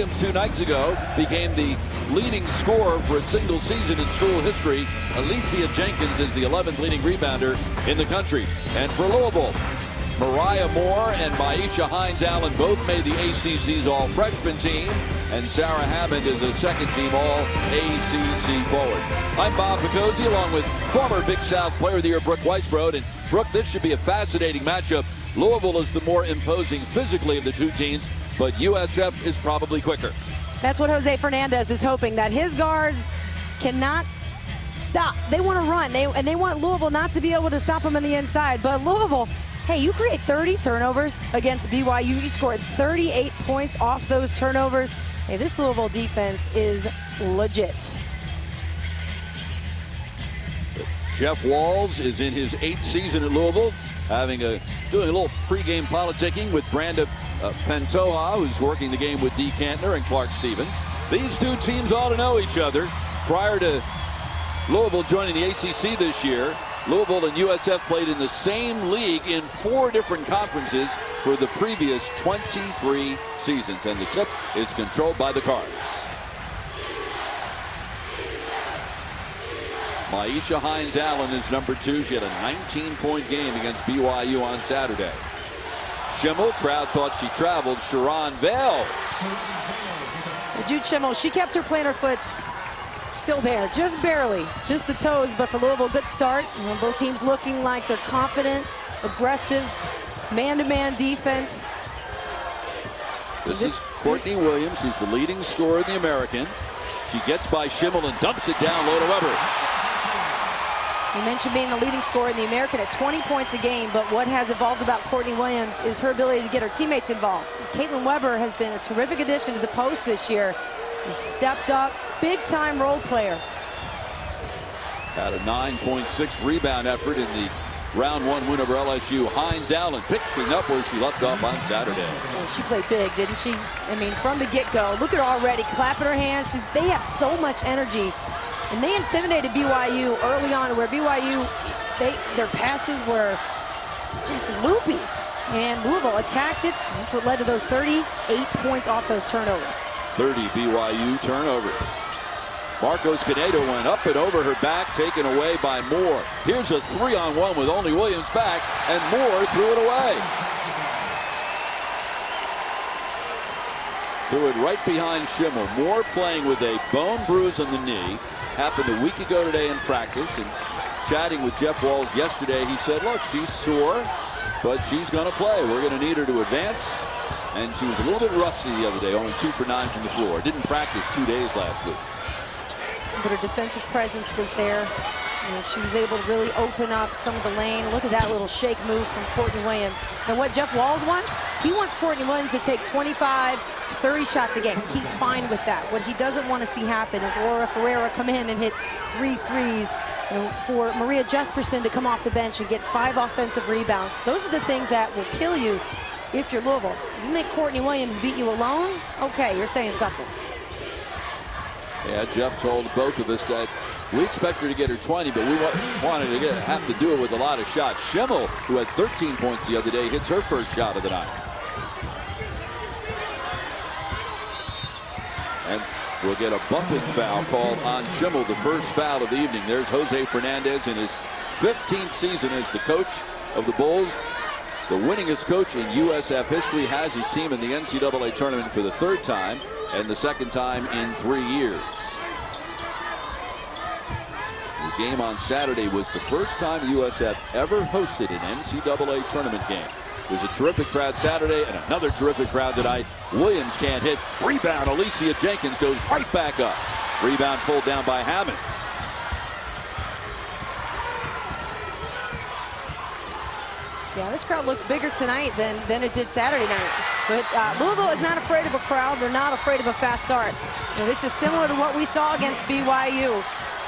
Williams 2 nights ago became the leading scorer for a single season in school history. Alicia Jenkins is the 11th leading rebounder in the country. And for Louisville, Mariah Moore and Maisha Hines-Allen both made the ACC's all-freshman team, and Sarah Hammond is a second-team all-ACC forward. I'm Bob Picozzi, along with former Big South Player of the Year Brooke Weisbrod. And Brooke, this should be a fascinating matchup. Louisville is the more imposing physically of the two teams, but USF is probably quicker. That's what Jose Fernandez is hoping, that his guards cannot stop. They want to run, and they want Louisville not to be able to stop them on the inside. But Louisville, hey, you create 30 turnovers against BYU. You scored 38 points off those turnovers. Hey, this Louisville defense is legit. Jeff Walz is in his 8th season at Louisville, doing a little pregame politicking with Branda Pantoja, who's working the game with Dee Kantner and Clark Stevens. These two teams ought to know each other. Prior to Louisville joining the ACC this year, Louisville and USF played in the same league in 4 different conferences for the previous 23 seasons. And the tip is controlled by the Cards. Maisha Hines-Allen is number 2. She had a 19-point game against BYU on Saturday. Schimmel, crowd thought she traveled. Sharon Vails. Jude Schimmel, she kept her plantar foot still there, just barely, just the toes. But for Louisville, good start. Both teams looking like they're confident, aggressive, man-to-man defense. This is Courtney Williams, who's the leading scorer in the American. She gets by Schimmel and dumps it down low to Weber. You mentioned being the leading scorer in the American at 20 points a game, but what has evolved about Courtney Williams is her ability to get her teammates involved. Caitlin Weber has been a terrific addition to the post this year. He stepped up, big-time role player. Had a 9.6 rebound effort in the round 1 win over LSU. Hines-Allen picking up where she left off on Saturday. Well, she played big, didn't she? I mean, from the get-go, look at her already clapping her hands. They have so much energy, and they intimidated BYU early on, where BYU, their passes were just loopy, and Louisville attacked it. That's what led to those 38 points off those turnovers. 30 BYU turnovers. Marcos Canedo went up and over her back, taken away by Moore. Here's a 3-on-1 with only Williams back, and Moore threw it away. Threw it right behind Schimmel. Moore playing with a bone bruise on the knee. Happened a week ago today in practice, and chatting with Jeff Walz yesterday, he said, look, she's sore, but she's going to play. We're going to need her to advance. And she was a little bit rusty the other day, only 2 for 9 from the floor. Didn't practice 2 days last week. But her defensive presence was there. She was able to really open up some of the lane. Look at that little shake move from Courtney Williams. And what Jeff Walz wants, he wants Courtney Williams to take 25, 30 shots a game. He's fine with that. What he doesn't want to see happen is Laura Ferreira come in and hit 3 threes. For Maria Jesperson to come off the bench and get 5 offensive rebounds. Those are the things that will kill you if you're Louisville. You make Courtney Williams beat you alone, okay, you're saying something. Yeah, Jeff told both of us that we expect her to get her 20, but we wanted to have to do it with a lot of shots. Schimmel, who had 13 points the other day, hits her first shot of the night. And we'll get a bumping foul called on Schimmel, the first foul of the evening. There's Jose Fernandez in his 15th season as the coach of the Bulls. The winningest coach in USF history, has his team in the NCAA tournament for the 3rd time and the 2nd time in 3 years. The game on Saturday was the first time USF ever hosted an NCAA tournament game. It was a terrific crowd Saturday and another terrific crowd tonight. Williams can't hit. Rebound, Alicia Jenkins goes right back up. Rebound pulled down by Hammond. Yeah, this crowd looks bigger tonight than it did Saturday night. But Louisville is not afraid of a crowd. They're not afraid of a fast start. This is similar to what we saw against BYU.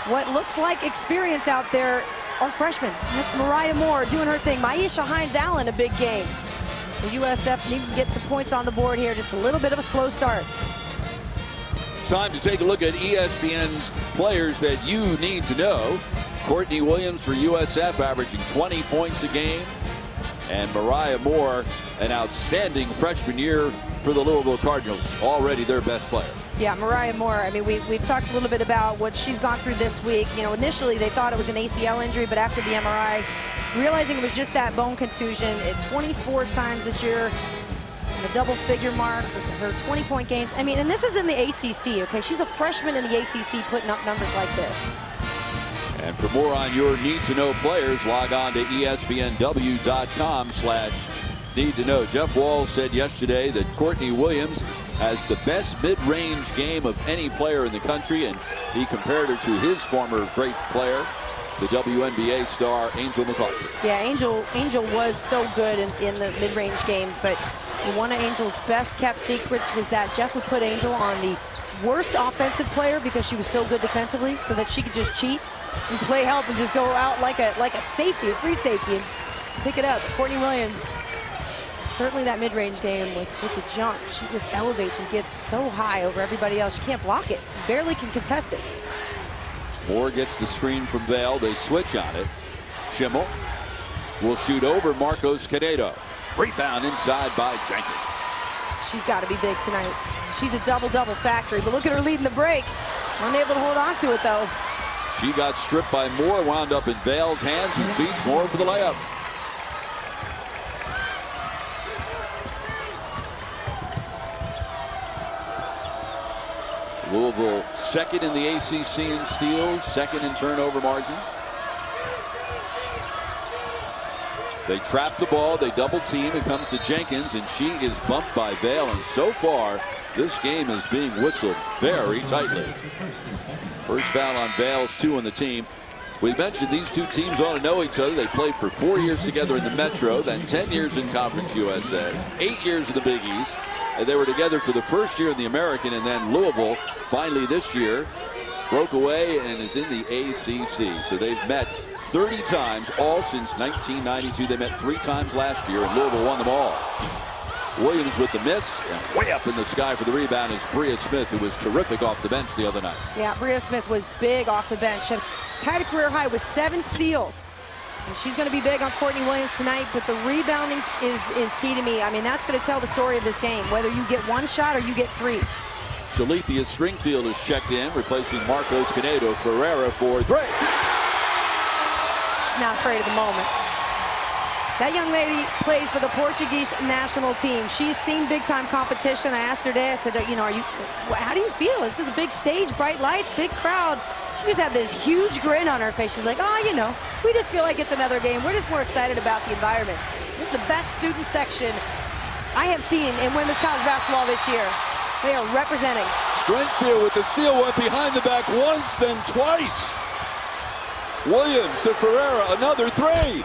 What looks like experience out there are freshmen. That's Mariah Moore doing her thing. Maisha Hines-Allen, a big game. The USF need to get some points on the board here. Just a little bit of a slow start. It's time to take a look at ESPN's players that you need to know. Courtney Williams for USF averaging 20 points a game. And Mariah Moore an outstanding freshman year for the Louisville Cardinals, already their best player. Yeah, Mariah Moore, I mean, we've talked a little bit about what she's gone through this week. You know, initially they thought it was an ACL injury, but after the MRI, realizing it was just that bone contusion, 24 times this year, and a double-figure mark with her 20-point games. I mean, and this is in the ACC, okay? She's a freshman in the ACC putting up numbers like this. And for more on your need-to-know players, log on to ESPNW.com/need-to-know. Jeff Walz said yesterday that Courtney Williams has the best mid-range game of any player in the country, and he compared her to his former great player, the WNBA star Angel McCarthy. Yeah, Angel was so good in the mid-range game, but one of Angel's best-kept secrets was that Jeff would put Angel on the worst offensive player because she was so good defensively, so that she could just cheat and play help and just go out like a safety, a free safety, and pick it up. Courtney Williams, certainly that mid-range game with the jump, she just elevates and gets so high over everybody else. She can't block it, barely can contest it. Moore gets the screen from Vail. They switch on it. Schimmel will shoot over Marcos Canedo. Rebound inside by Jenkins. She's got to be big tonight. She's a double-double factory, but look at her leading the break. Unable to hold on to it, though. She got stripped by Moore, wound up in Vail's hands, who feeds Moore for the layup. Louisville second in the ACC in steals, second in turnover margin. They trap the ball, they double team, it comes to Jenkins, and she is bumped by Vail, and so far this game is being whistled very tightly. First foul on Vail's 2 on the team. We mentioned these two teams ought to know each other. They played for 4 years together in the Metro, then 10 years in Conference USA, 8 years in the Big East. And they were together for the first year in the American, and then Louisville finally this year broke away and is in the ACC. So they've met 30 times, all since 1992. They met 3 times last year, and Louisville won them all. Williams with the miss, and way up in the sky for the rebound is Bria Smith, who was terrific off the bench the other night. Yeah, Bria Smith was big off the bench. She tied a career high with 7 steals. And she's going to be big on Courtney Williams tonight, but the rebounding is key to me. I mean, that's going to tell the story of this game, whether you get 1 shot or you get 3. Shalithia Stringfield is checked in, replacing Marcos Canedo. Ferreira for 3. She's not afraid of the moment. That young lady plays for the Portuguese national team. She's seen big-time competition. I asked her today, I said, you know, how do you feel? This is a big stage, bright lights, big crowd. She just had this huge grin on her face. She's like, oh, you know, we just feel like it's another game. We're just more excited about the environment. This is the best student section I have seen in women's college basketball this year. They are representing. Stringfield with the steal, went behind the back once, then twice. Williams to Ferreira, another 3.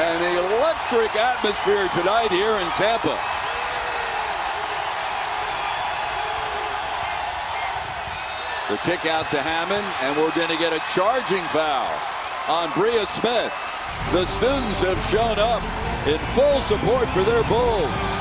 An electric atmosphere tonight here in Tampa. The kick out to Hammond, and we're going to get a charging foul on Bria Smith. The students have shown up in full support for their Bulls.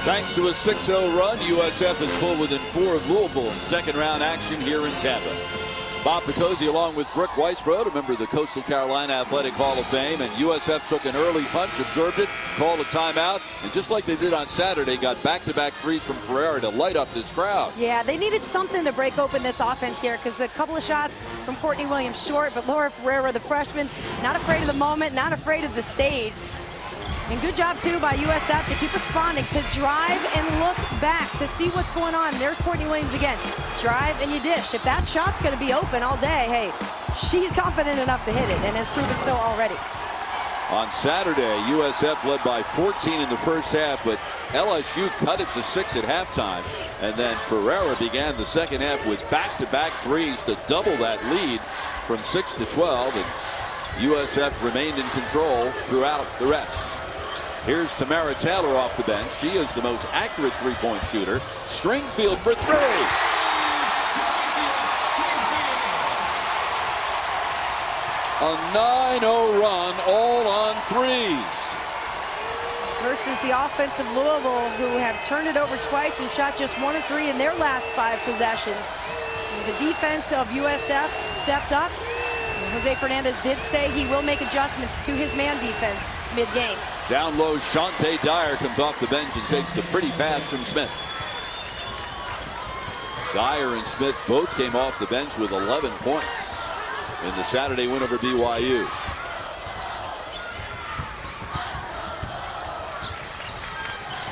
Thanks to a 6-0 run, USF is pulled within 4 of Louisville in second-round action here in Tampa. Bob Picozzi along with Brooke Weisbrod, a member of the Coastal Carolina Athletic Hall of Fame, and USF took an early punch, observed it, called a timeout, and just like they did on Saturday, got back-to-back threes from Ferreira to light up this crowd. Yeah, they needed something to break open this offense here, because a couple of shots from Courtney Williams short, but Laura Ferreira, the freshman, not afraid of the moment, not afraid of the stage. And good job, too, by USF to keep responding, to drive and look back to see what's going on. There's Courtney Williams again. Drive and you dish. If that shot's going to be open all day, hey, she's confident enough to hit it and has proven so already. On Saturday, USF led by 14 in the first half, but LSU cut it to 6 at halftime. And then Ferreira began the second half with back-to-back threes to double that lead from 6 to 12. And USF remained in control throughout the rest. Here's Tamara Taylor off the bench. She is the most accurate three-point shooter. Stringfield for 3. A 9-0 run, all on threes. Versus the offensive Louisville, who have turned it over twice and shot just 1 of 3 in their last 5 possessions. And the defense of USF stepped up. And Jose Fernandez did say he will make adjustments to his man defense mid-game. Down low, Shantae Dyer comes off the bench and takes the pretty pass from Smith. Dyer and Smith both came off the bench with 11 points in the Saturday win over BYU.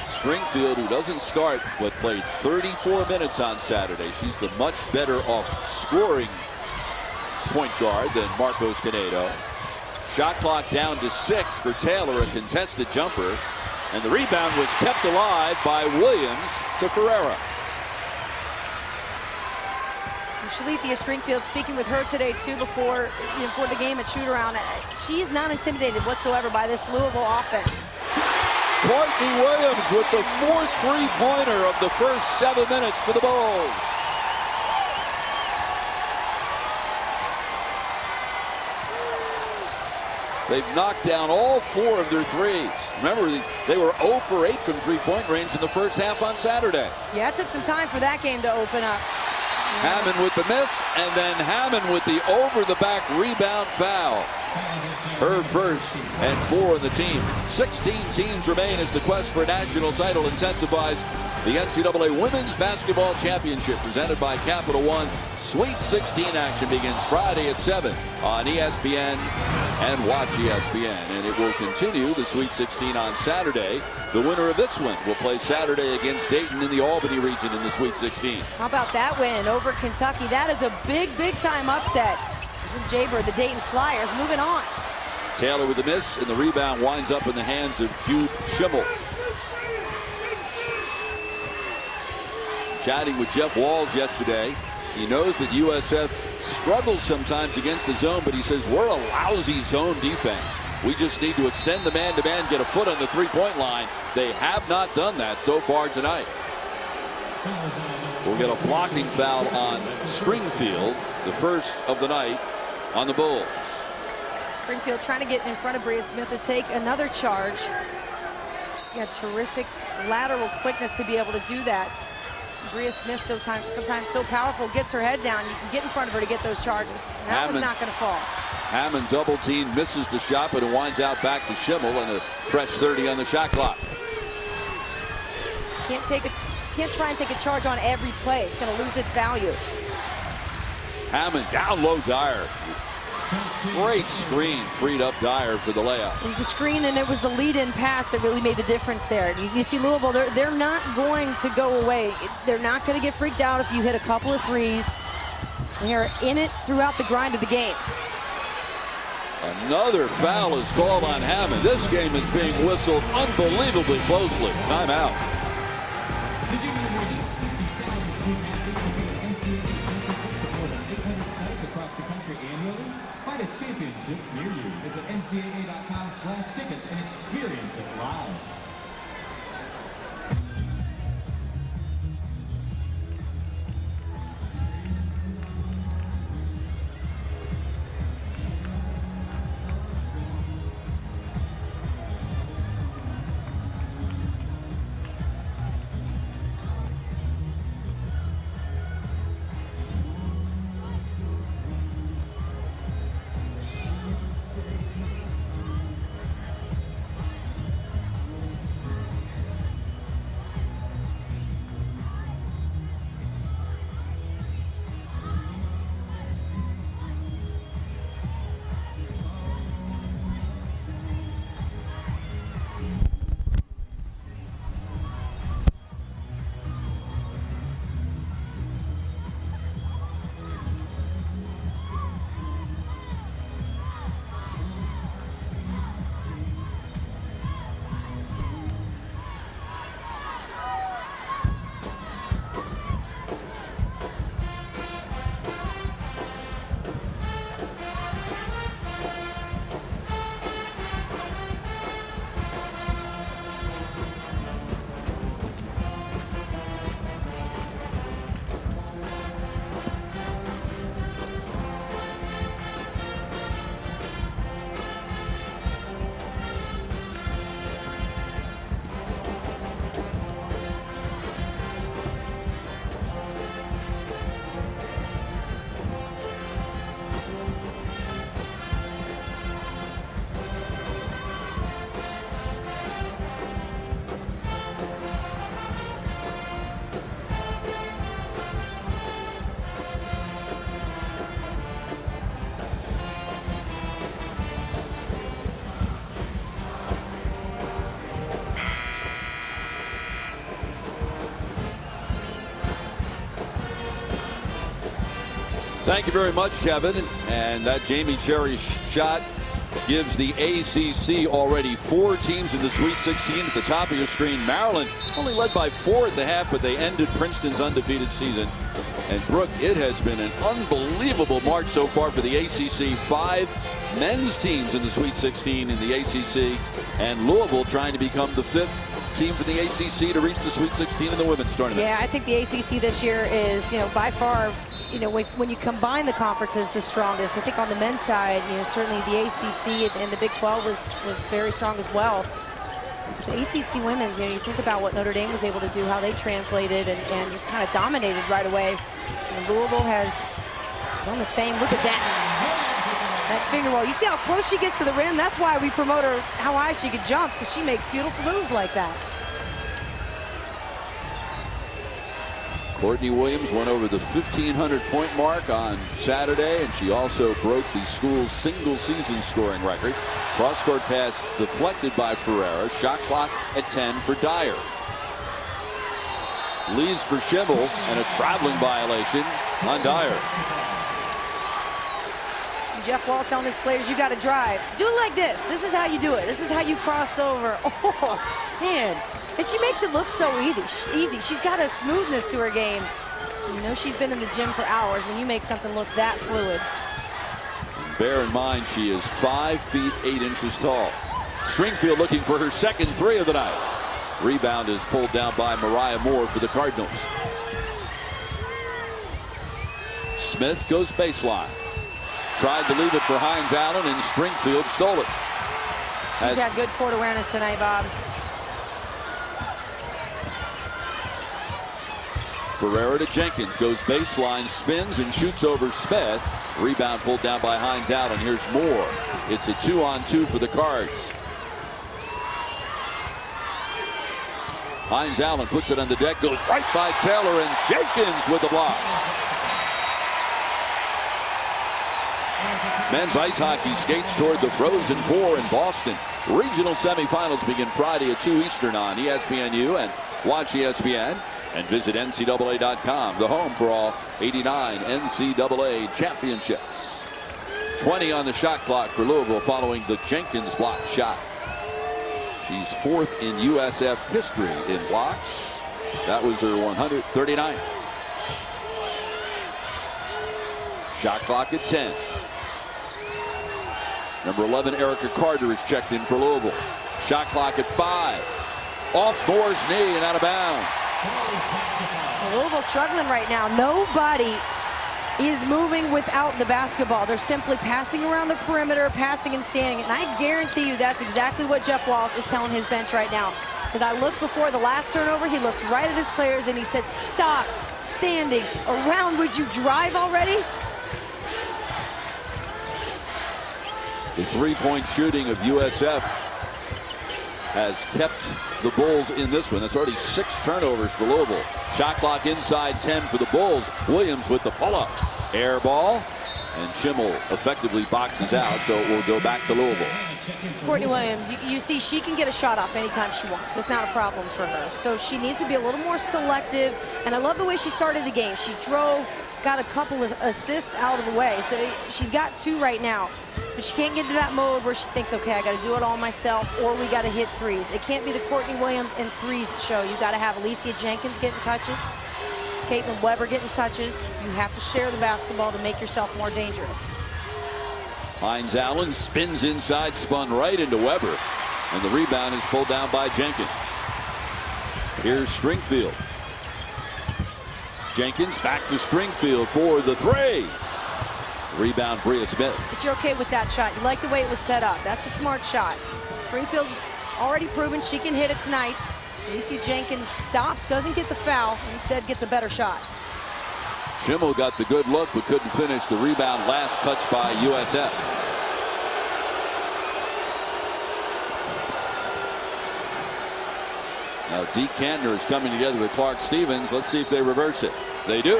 Stringfield, who doesn't start but played 34 minutes on Saturday. She's the much better off scoring point guard than Marcos Canedo. Shot clock down to 6 for Taylor, a contested jumper. And the rebound was kept alive by Williams to Ferreira. Shalithia Stringfield, speaking with her today too before the game at shoot-around, she's not intimidated whatsoever by this Louisville offense. Courtney Williams with the 4th three-pointer of the first 7 minutes for the Bulls. They've knocked down all 4 of their threes. Remember, they were 0 for 8 from three-point range in the first half on Saturday. Yeah, it took some time for that game to open up. Hammond with the miss, and then Hammond with the over-the-back rebound foul. Her first and 4 on the team. 16 teams remain as the quest for a national title intensifies. The NCAA Women's Basketball Championship presented by Capital One. Sweet 16 action begins Friday at 7 on ESPN and Watch ESPN. And it will continue the Sweet 16 on Saturday. The winner of this one will play Saturday against Dayton in the Albany region in the Sweet 16. How about that win over Kentucky? That is a big, big-time upset. Jaybird, the Dayton Flyers, moving on. Taylor with the miss, and the rebound winds up in the hands of Jude Schimmel. Chatting with Jeff Walls yesterday, he knows that USF struggles sometimes against the zone, but he says we're a lousy zone defense. We just need to extend the man-to-man, get a foot on the three-point line. They have not done that so far tonight. We'll get a blocking foul on Stringfield, the first of the night on the Bulls. Stringfield trying to get in front of Bria Smith to take another charge. Yeah, terrific lateral quickness to be able to do that. Bria Smith sometimes so powerful, gets her head down. You can get in front of her to get those charges. And that one's not going to fall. Hammond double team, misses the shot, but it winds out back to Schimmel and a fresh 30 on the shot clock. Can't try and take a charge on every play. It's going to lose its value. Hammond down low, Dyer. Great screen, freed up Dyer for the layup. It was the screen and it was the lead-in pass that really made the difference there. You see Louisville, they're not going to go away. They're not going to get freaked out if you hit a couple of threes. They're in it throughout the grind of the game. Another foul is called on Hammond. This game is being whistled unbelievably closely. Timeout. Championship near you. Visit ncaa.com/tickets and experience it live. Thank you very much, Kevin. And that Jamie Cherry shot gives the ACC already 4 teams in the Sweet 16 at the top of your screen. Maryland only led by 4 at the half, but they ended Princeton's undefeated season. And Brooke, it has been an unbelievable march so far for the ACC. 5 men's teams in the Sweet 16 in the ACC, and Louisville trying to become the 5th team for the ACC to reach the Sweet 16 in the women's tournament. Yeah, I think the ACC this year is, by far, when you combine the conferences, the strongest. I think on the men's side, certainly the ACC and the Big 12 was very strong as well. The ACC women's, you think about what Notre Dame was able to do, how they translated and just kind of dominated right away. And Louisville has done the same. Look at that finger roll. You see how close she gets to the rim? That's why we promote her, how high she could jump, because she makes beautiful moves like that. Courtney Williams went over the 1,500-point mark on Saturday, and she also broke the school's single-season scoring record. Cross-court pass deflected by Ferreira. Shot clock at 10 for Dyer. Leads for Schimmel, and a traveling violation on Dyer. Jeff Walsh telling his players, you got to drive. Do it like this. This is how you do it. This is how you cross over. Oh, man. And she makes it look so easy. She's got a smoothness to her game. She's been in the gym for hours when you make something look that fluid. And bear in mind, she is 5 feet 8 inches tall. Stringfield looking for her second 3 of the night. Rebound is pulled down by Mariah Moore for the Cardinals. Smith goes baseline. Tried to leave it for Hines Allen, and Stringfield stole it. She's got good court awareness tonight, Bob. Ferreira to Jenkins, goes baseline, spins and shoots over Smith. Rebound pulled down by Hines Allen. Here's Moore. It's a 2-on-2 for the Cards. Hines Allen puts it on the deck, goes right by Taylor, and Jenkins with the block. Men's ice hockey skates toward the Frozen Four in Boston. Regional semifinals begin Friday at 2 Eastern on ESPNU and watch ESPN. And visit NCAA.com, the home for all 89 NCAA championships. 20 on the shot clock for Louisville following the Jenkins block shot. She's 4th in USF history in blocks. That was her 139th. Shot clock at 10. Number 11, Erica Carter, is checked in for Louisville. Shot clock at 5. Off Moore's knee and out of bounds. Louisville struggling right now. Nobody is moving without the basketball. They're simply passing around the perimeter, passing and standing. And I guarantee you that's exactly what Jeff Walsh is telling his bench right now. Because I looked before the last turnover, he looked right at his players and he said, stop standing around. Would you drive already? The three-point shooting of USF has kept the Bulls in this one. That's already 6 turnovers for Louisville. Shot clock inside 10 for the Bulls. Williams with the pull-up. Air ball. And Schimmel effectively boxes out, so it will go back to Louisville. Courtney Williams, you see she can get a shot off anytime she wants. It's not a problem for her. So she needs to be a little more selective. And I love the way she started the game. She drove, got a couple of assists out of the way. So she's got 2 right now. But she can't get into that mode where she thinks, okay, I got to do it all myself, or we got to hit threes. It can't be the Courtney Williams and threes show. You got to have Alicia Jenkins getting touches, Caitlin Weber getting touches. You have to share the basketball to make yourself more dangerous. Hines Allen spins inside, spun right into Weber, and the rebound is pulled down by Jenkins. Here's Stringfield. Jenkins back to Stringfield for the 3. Rebound, Bria Smith. But you're okay with that shot. You like the way it was set up. That's a smart shot. Stringfield's already proven she can hit it tonight. Alicia Jenkins stops, doesn't get the foul, and instead gets a better shot. Schimmel got the good look, but couldn't finish the rebound. Last touch by USF. Now Dee Kantner is coming together with Clark Stevens. Let's see if they reverse it. They do.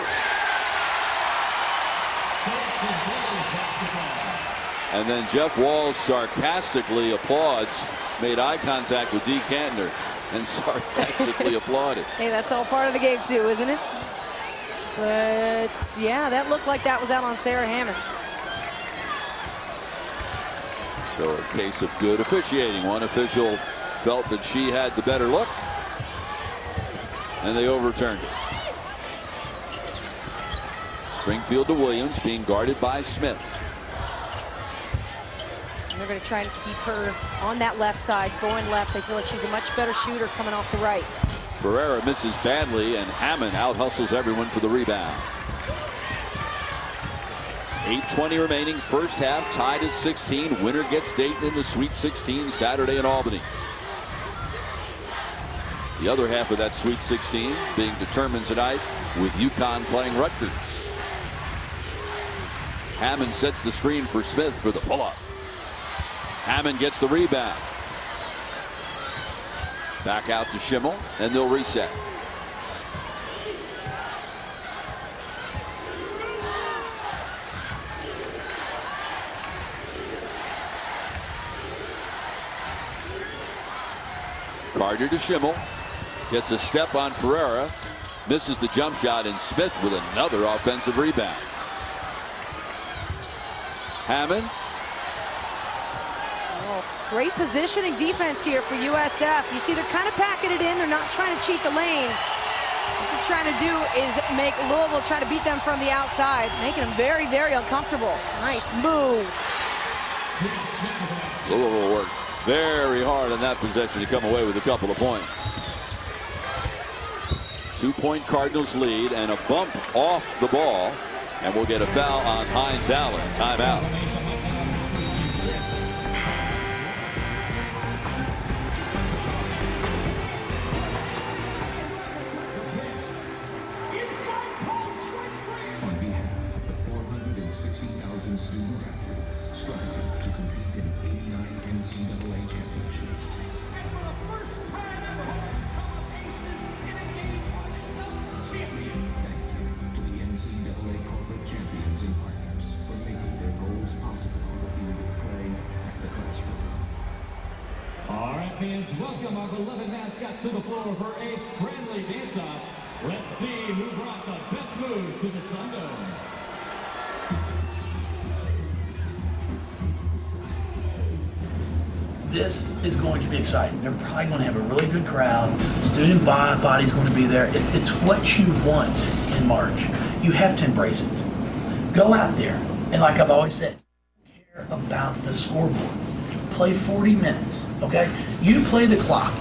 And then Jeff Walsh sarcastically applauds, made eye contact with Dee Kantner, and sarcastically applauded. Hey, that's all part of the game too, isn't it? But, yeah, that looked like that was out on Sarah Hammond. So a case of good officiating. One official felt that she had the better look, and they overturned it. Stringfield to Williams, being guarded by Smith. And they're going to try and keep her on that left side, going left. They feel like she's a much better shooter coming off the right. Ferreira misses badly, and Hammond out-hustles everyone for the rebound. 8:20 remaining, first half, tied at 16. Winner gets Dayton in the Sweet 16 Saturday in Albany. The other half of that Sweet 16 being determined tonight with UConn playing Rutgers. Hammond sets the screen for Smith for the pull-up. Hammond gets the rebound. Back out to Schimmel, and they'll reset. Carter to Schimmel. Gets a step on Ferreira. Misses the jump shot, and Smith with another offensive rebound. Hammond. Oh, great positioning defense here for USF. You see they're kind of packing it in. They're not trying to cheat the lanes. What they're trying to do is make Louisville try to beat them from the outside, making them very, very uncomfortable. Nice move. Louisville worked very hard on that possession to come away with a couple of points. 2-point Cardinals lead, and a bump off the ball, and we'll get a foul on Hines Allen. Timeout. On behalf of the 460,000 student athletes striving to compete in 89 NCAA championships. And for the first time ever, it's come up aces in a game by some champion. Thank you to the NCAA corporate champions and partners for making their goals possible on the field of play and the classroom. All right, fans, welcome our beloved mascots to the floor for a friendly dance-off. Let's see who brought the best moves to the Sundome. This is going to be exciting. They're probably going to have a really good crowd. Student body's going to be there. It's what you want in March. You have to embrace it. Go out there, and like I've always said, care about the scoreboard. Play 40 minutes, okay? You play the clock.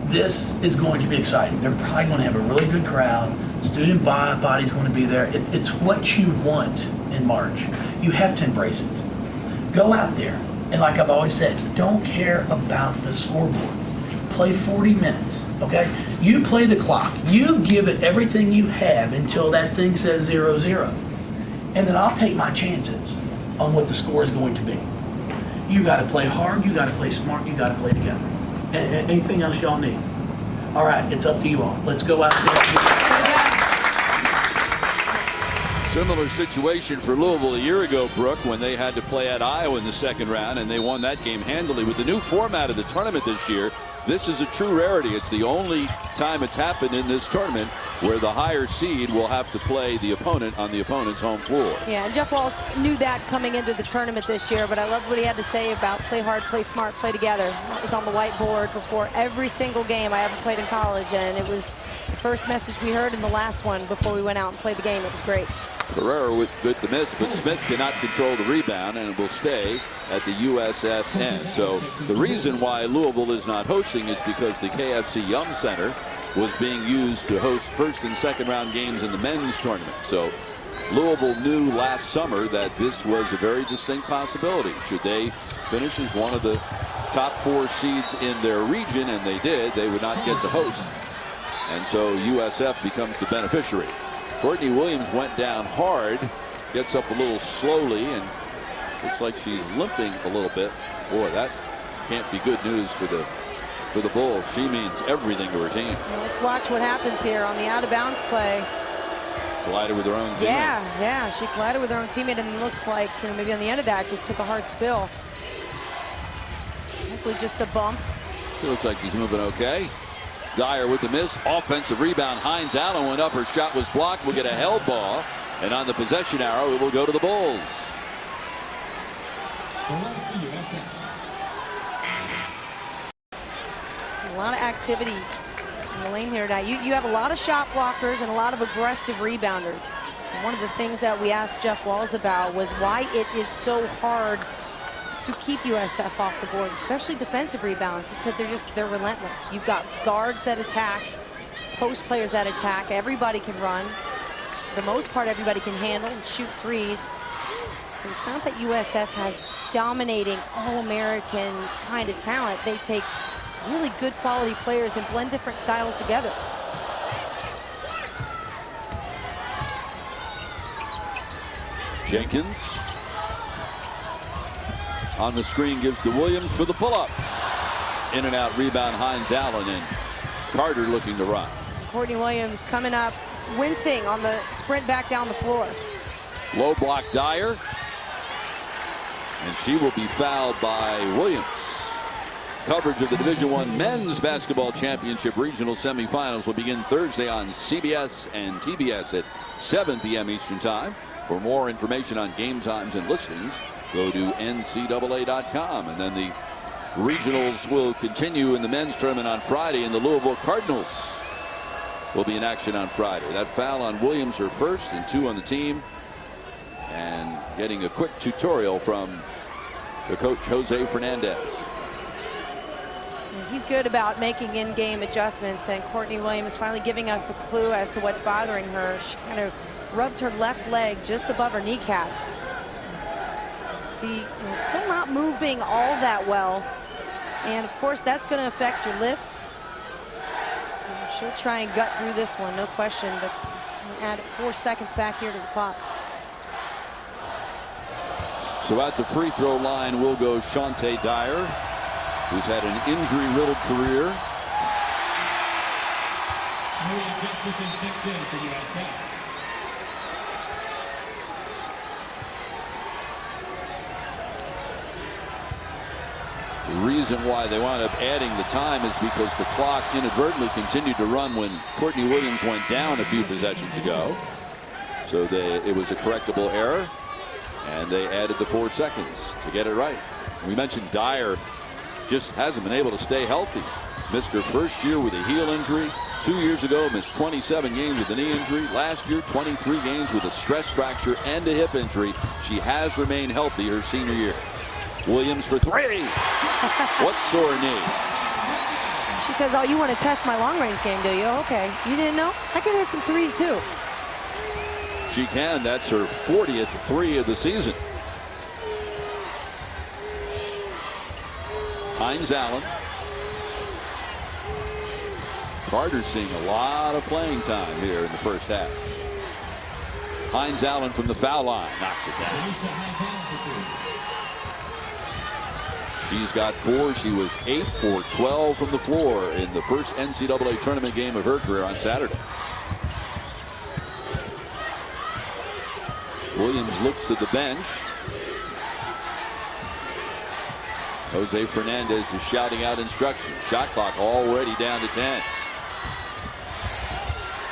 This is going to be exciting. They're probably going to have a really good crowd. Student body's going to be there. It's what you want in March. You have to embrace it. Go out there, and like I've always said, don't care about the scoreboard. Play 40 minutes, okay? You play the clock. You give it everything you have until that thing says 0-0. And then I'll take my chances on what the score is going to be. You got to play hard. You got to play smart. You got to play together. Anything else y'all need? All right, it's up to you all. Let's go out there. Similar situation for Louisville a year ago, Brooke, when they had to play at Iowa in the second round, and they won that game handily. With the new format of the tournament this year, this is a true rarity. It's the only time it's happened in this tournament where the higher seed will have to play the opponent on the opponent's home floor. Yeah, and Jeff Walz knew that coming into the tournament this year, but I loved what he had to say about play hard, play smart, play together. That was on the whiteboard before every single game I ever played in college, and it was the first message we heard in the last one before we went out and played the game. It was great. Ferrero with the miss, but Smith cannot control the rebound, and it will stay at the USF end. So the reason why Louisville is not hosting is because the KFC Yum Center was being used to host first and second round games in the men's tournament. So Louisville knew last summer that this was a very distinct possibility. Should they finish as one of the top 4 seeds in their region, and they did, they would not get to host. And so USF becomes the beneficiary. Courtney Williams went down hard, gets up a little slowly, and looks like she's limping a little bit. Boy, that can't be good news for the Bulls. She means everything to her team. Well, let's watch what happens here on the out-of-bounds play. Collided with her own teammate. Yeah, she collided with her own teammate, and it looks like, you know, maybe on the end of that just took a hard spill. Hopefully just a bump. She looks like she's moving okay. Dyer with the miss. Offensive rebound. Hines Allen went up. Her shot was blocked. We'll get a held ball. And on the possession arrow, it will go to the Bulls. A lot of activity in the lane here tonight. You have a lot of shot blockers and a lot of aggressive rebounders. And one of the things that we asked Jeff Walz about was why it is so hard to keep USF off the board, especially defensive rebounds. He said they're relentless. You've got guards that attack, post players that attack. Everybody can run. For the most part, everybody can handle and shoot threes. So it's not that USF has dominating All-American kind of talent. They take really good quality players and blend different styles together. Jenkins on the screen gives to Williams for the pull-up. In and out rebound, Hines Allen, and Carter looking to run. Courtney Williams coming up, wincing on the sprint back down the floor. Low block Dyer, and she will be fouled by Williams. Coverage of the Division I Men's Basketball Championship Regional Semifinals will begin Thursday on CBS and TBS at 7 p.m. Eastern Time. For more information on game times and listings, go to ncaa.com. And then the regionals will continue in the men's tournament on Friday, and the Louisville Cardinals will be in action on Friday. That foul on Williams, her first, and 2 on the team. And getting a quick tutorial from the coach, Jose Fernandez. He's good about making in-game adjustments, and Courtney Williams finally giving us a clue as to what's bothering her. She kind of rubbed her left leg just above her kneecap. See, still not moving all that well. And of course, that's going to affect your lift. And she'll try and gut through this one, no question, but add 4 seconds back here to the clock. So at the free throw line will go Shante Dyer, who's had an injury-riddled career. The reason why they wound up adding the time is because the clock inadvertently continued to run when Courtney Williams went down a few possessions ago. So it was a correctable error, and they added the 4 seconds to get it right. We mentioned Dyer just hasn't been able to stay healthy. Missed her first year with a heel injury. 2 years ago, missed 27 games with a knee injury. Last year, 23 games with a stress fracture and a hip injury. She has remained healthy her senior year. Williams for 3. What sore knee? She says, oh, you want to test my long-range game, do you? Okay. You didn't know? I can hit some threes, too. She can. That's her 40th 3 of the season. Hines Allen. Carter's seeing a lot of playing time here in the first half. Hines Allen from the foul line knocks it down. She's got 4. She was 8 for 12 from the floor in the first NCAA tournament game of her career on Saturday. Williams looks to the bench. Jose Fernandez is shouting out instructions. Shot clock already down to 10.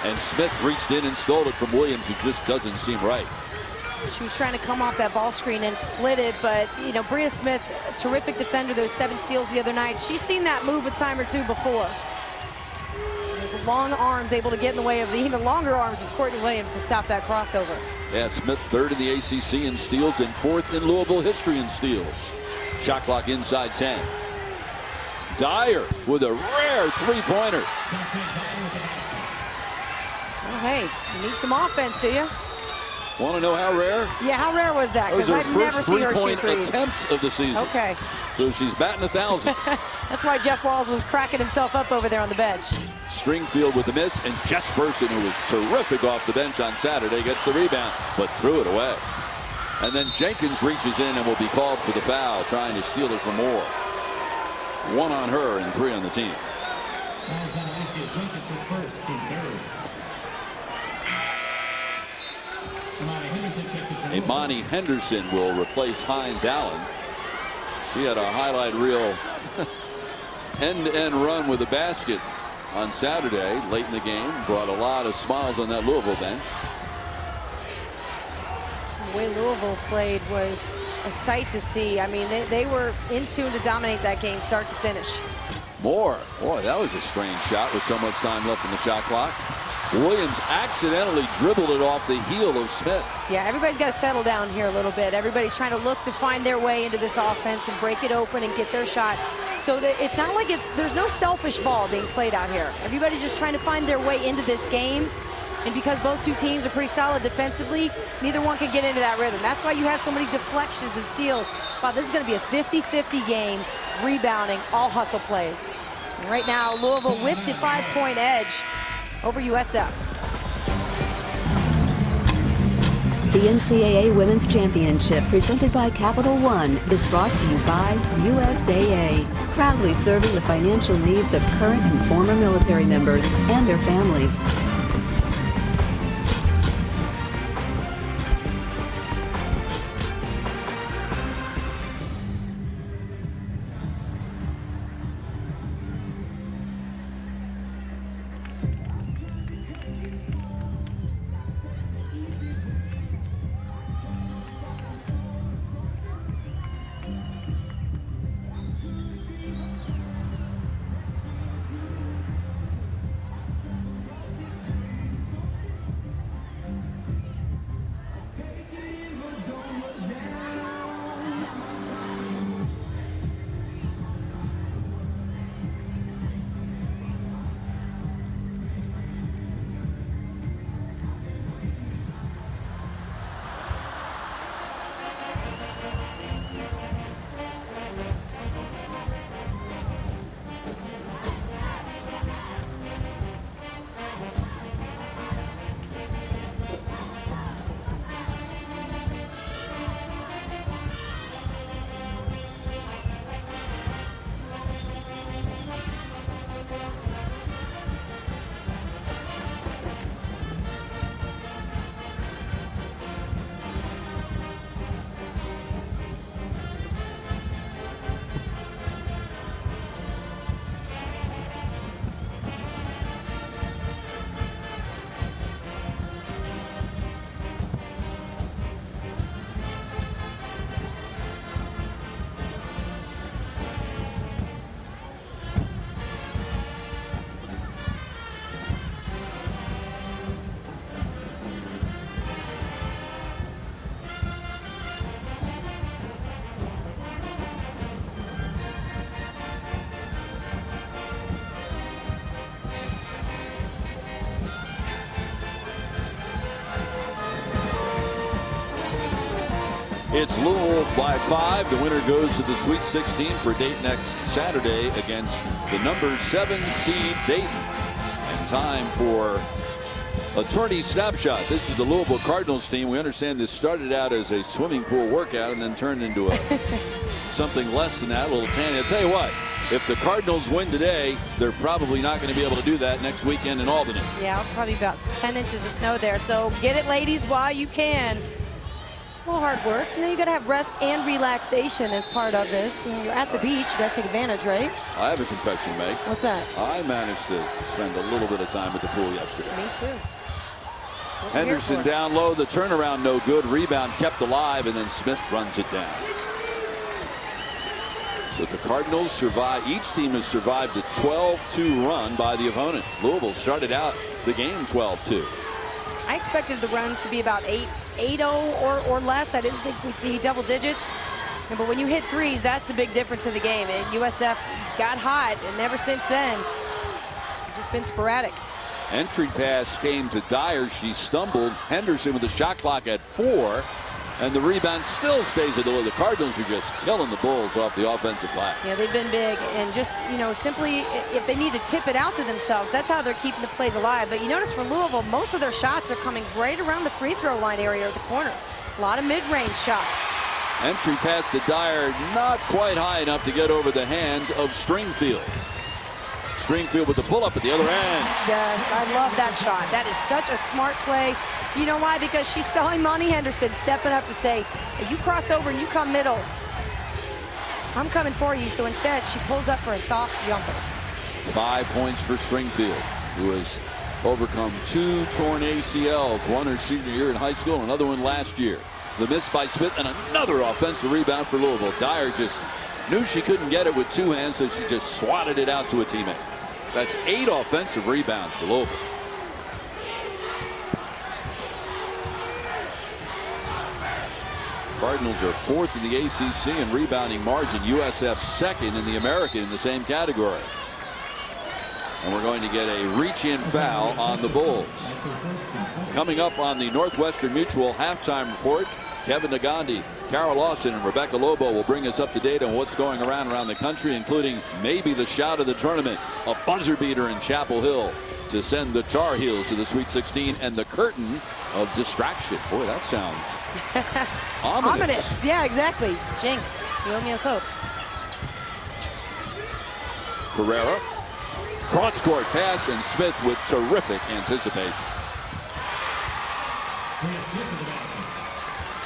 And Smith reached in and stole it from Williams, who just doesn't seem right. She was trying to come off that ball screen and split it, but, you know, Bria Smith, a terrific defender, those 7 steals the other night. She's seen that move a time or two before. Those long arms able to get in the way of the even longer arms of Courtney Williams to stop that crossover. Yeah, Smith 3rd in the ACC in steals and 4th in Louisville history in steals. Shot clock inside 10. Dyer with a rare three-pointer. Oh, hey, you need some offense, do you? Want to know how rare? Yeah, how rare was that? That was Because her I've never first seen her shoot three-point threes. attempt of the season. Okay. So she's batting 1,000. That's why Jeff Walls was cracking himself up over there on the bench. Stringfield with the miss, and Jesperson, who was terrific off the bench on Saturday, gets the rebound, but threw it away. And then Jenkins reaches in and will be called for the foul, trying to steal it from Moore. 1 on her and 3 on the team. Jenkins with first, team third. Imani Henderson will replace Hines Allen. She had a highlight reel end-to-end run with a basket on Saturday late in the game. Brought a lot of smiles on that Louisville bench. The way Louisville played was a sight to see. I mean, they were in tune to dominate that game start to finish. Moore. Boy, that was a strange shot with so much time left in the shot clock. Williams accidentally dribbled it off the heel of Smith. Yeah, everybody's got to settle down here a little bit. Everybody's trying to look to find their way into this offense and break it open and get their shot. So that it's not like there's no selfish ball being played out here. Everybody's just trying to find their way into this game. And because both two teams are pretty solid defensively, neither one can get into that rhythm. That's why you have so many deflections and steals. Wow, this is going to be a 50-50 game, rebounding, all hustle plays. And right now, Louisville with the 5-point edge over USF. The NCAA Women's Championship, presented by Capital One, is brought to you by USAA, proudly serving the financial needs of current and former military members and their families. It's Louisville by 5. The winner goes to the Sweet 16 for date next Saturday against the number 7 seed Dayton. And time for a tourney snapshot. This is the Louisville Cardinals team. We understand this started out as a swimming pool workout and then turned into a something less than that, a little tan. I'll tell you what, if the Cardinals win today, they're probably not going to be able to do that next weekend in Albany. Yeah, probably about 10 inches of snow there. So get it, ladies, while you can. A little hard work. You got to have rest and relaxation as part of this. You're at the beach. You got to take advantage, right? I have a confession to make. What's that? I managed to spend a little bit of time at the pool yesterday. Me too. Henderson down low. The turnaround no good. Rebound kept alive, and then Smith runs it down. So the Cardinals survive. Each team has survived a 12-2 run by the opponent. Louisville started out the game 12-2. I expected the runs to be about 8-0 or less. I didn't think we'd see double digits. But when you hit threes, that's the big difference in the game. And USF got hot, and ever since then, it's just been sporadic. Entry pass came to Dyer. She stumbled. Henderson with the shot clock at 4. And the rebound still stays at the Cardinals are just killing the Bulls off the offensive glass. Yeah, they've been big. And just, simply if they need to tip it out to themselves, that's how they're keeping the plays alive. But you notice for Louisville, most of their shots are coming right around the free throw line area or the corners. A lot of mid-range shots. Entry pass to Dyer, not quite high enough to get over the hands of Stringfield. Stringfield with the pull-up at the other end. Yes, I love that shot. That is such a smart play. You know why? Because she's saw Imani Henderson stepping up to say, hey, you cross over and you come middle. I'm coming for you. So instead, she pulls up for a soft jumper. 5 points for Stringfield, who has overcome 2 torn ACLs, one her senior year in high school, another one last year. The miss by Smith, and another offensive rebound for Louisville. Dyer just knew she couldn't get it with 2 hands, so she just swatted it out to a teammate. That's 8 offensive rebounds for Louisville. Cardinals are 4th in the ACC in rebounding margin. USF 2nd in the American in the same category. And we're going to get a reach-in foul on the Bulls. Coming up on the Northwestern Mutual halftime report, Kevin Nagandi, Carol Lawson, and Rebecca Lobo will bring us up to date on what's going around the country, including maybe the shout of the tournament, a buzzer beater in Chapel Hill to send the Tar Heels to the Sweet 16, and the curtain of distraction. Boy, that sounds ominous. Yeah, exactly. Jinx, you owe me a Coke. Ferreira, cross-court pass, and Smith with terrific anticipation.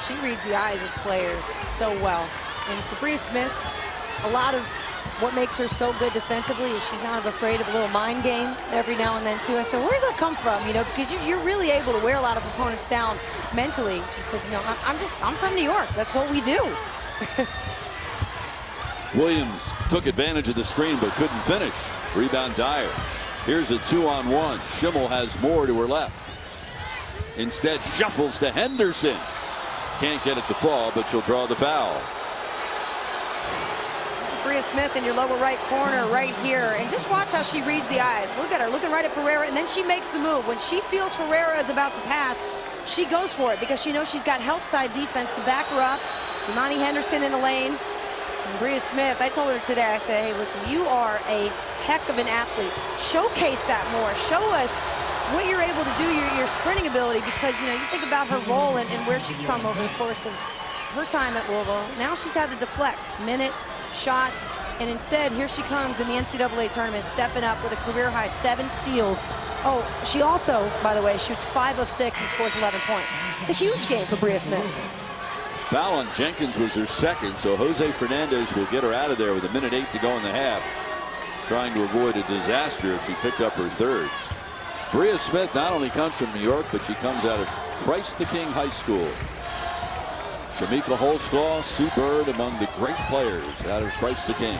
She reads the eyes of players so well. And for Bria Smith, a lot of what makes her so good defensively is she's not afraid of a little mind game every now and then too. I said, where does that come from? Because you're really able to wear a lot of opponents down mentally. She said, I'm from New York. That's what we do. Williams took advantage of the screen but couldn't finish. Rebound Dyer. Here's a 2-on-1. Schimmel has more to her left. Instead shuffles to Henderson. Can't get it to fall, but she'll draw the foul. Bria Smith in your lower right corner right here, and just watch how she reads the eyes. Look at her looking right at Ferreira, and then she makes the move. When she feels Ferreira is about to pass, she goes for it because she knows she's got help side defense to back her up. Imani Henderson in the lane. And Bria Smith, I told her today, I said, hey, listen, you are a heck of an athlete. Showcase that more. Show us what you're able to do, your sprinting ability, because you think about her role and where she's come over the course of her time at Louisville. Now she's had to deflect minutes, shots, and instead here she comes in the NCAA tournament, stepping up with a career-high 7 steals. Oh, she also, by the way, shoots 5 of 6 and scores 11 points. It's a huge game for Bria Smith. Foul on Jenkins was her second, so Jose Fernandez will get her out of there with 1:08 to go in the half, trying to avoid a disaster if she picked up her third. Bria Smith not only comes from New York, but she comes out of Christ the King High School. Shamika Holsclaw, Sue Bird among the great players out of Christ the King.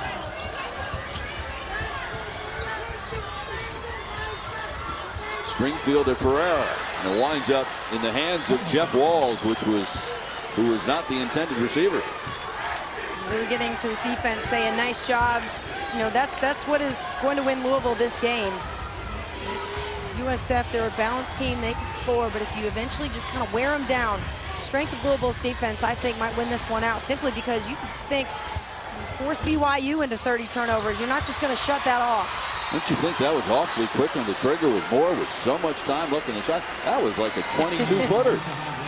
Stringfield to Ferreira, and it winds up in the hands of Jeff Walls, who was not the intended receiver. Really getting to his defense, saying nice job. That's what is going to win Louisville this game. USF, they're a balanced team, they can score, but if you eventually just kind of wear them down, the strength of Louisville's defense, I think, might win this one out, simply because you can think, force BYU into 30 turnovers. You're not just going to shut that off. Don't you think that was awfully quick on the trigger with Moore with so much time left in the shot? That was like a 22-footer.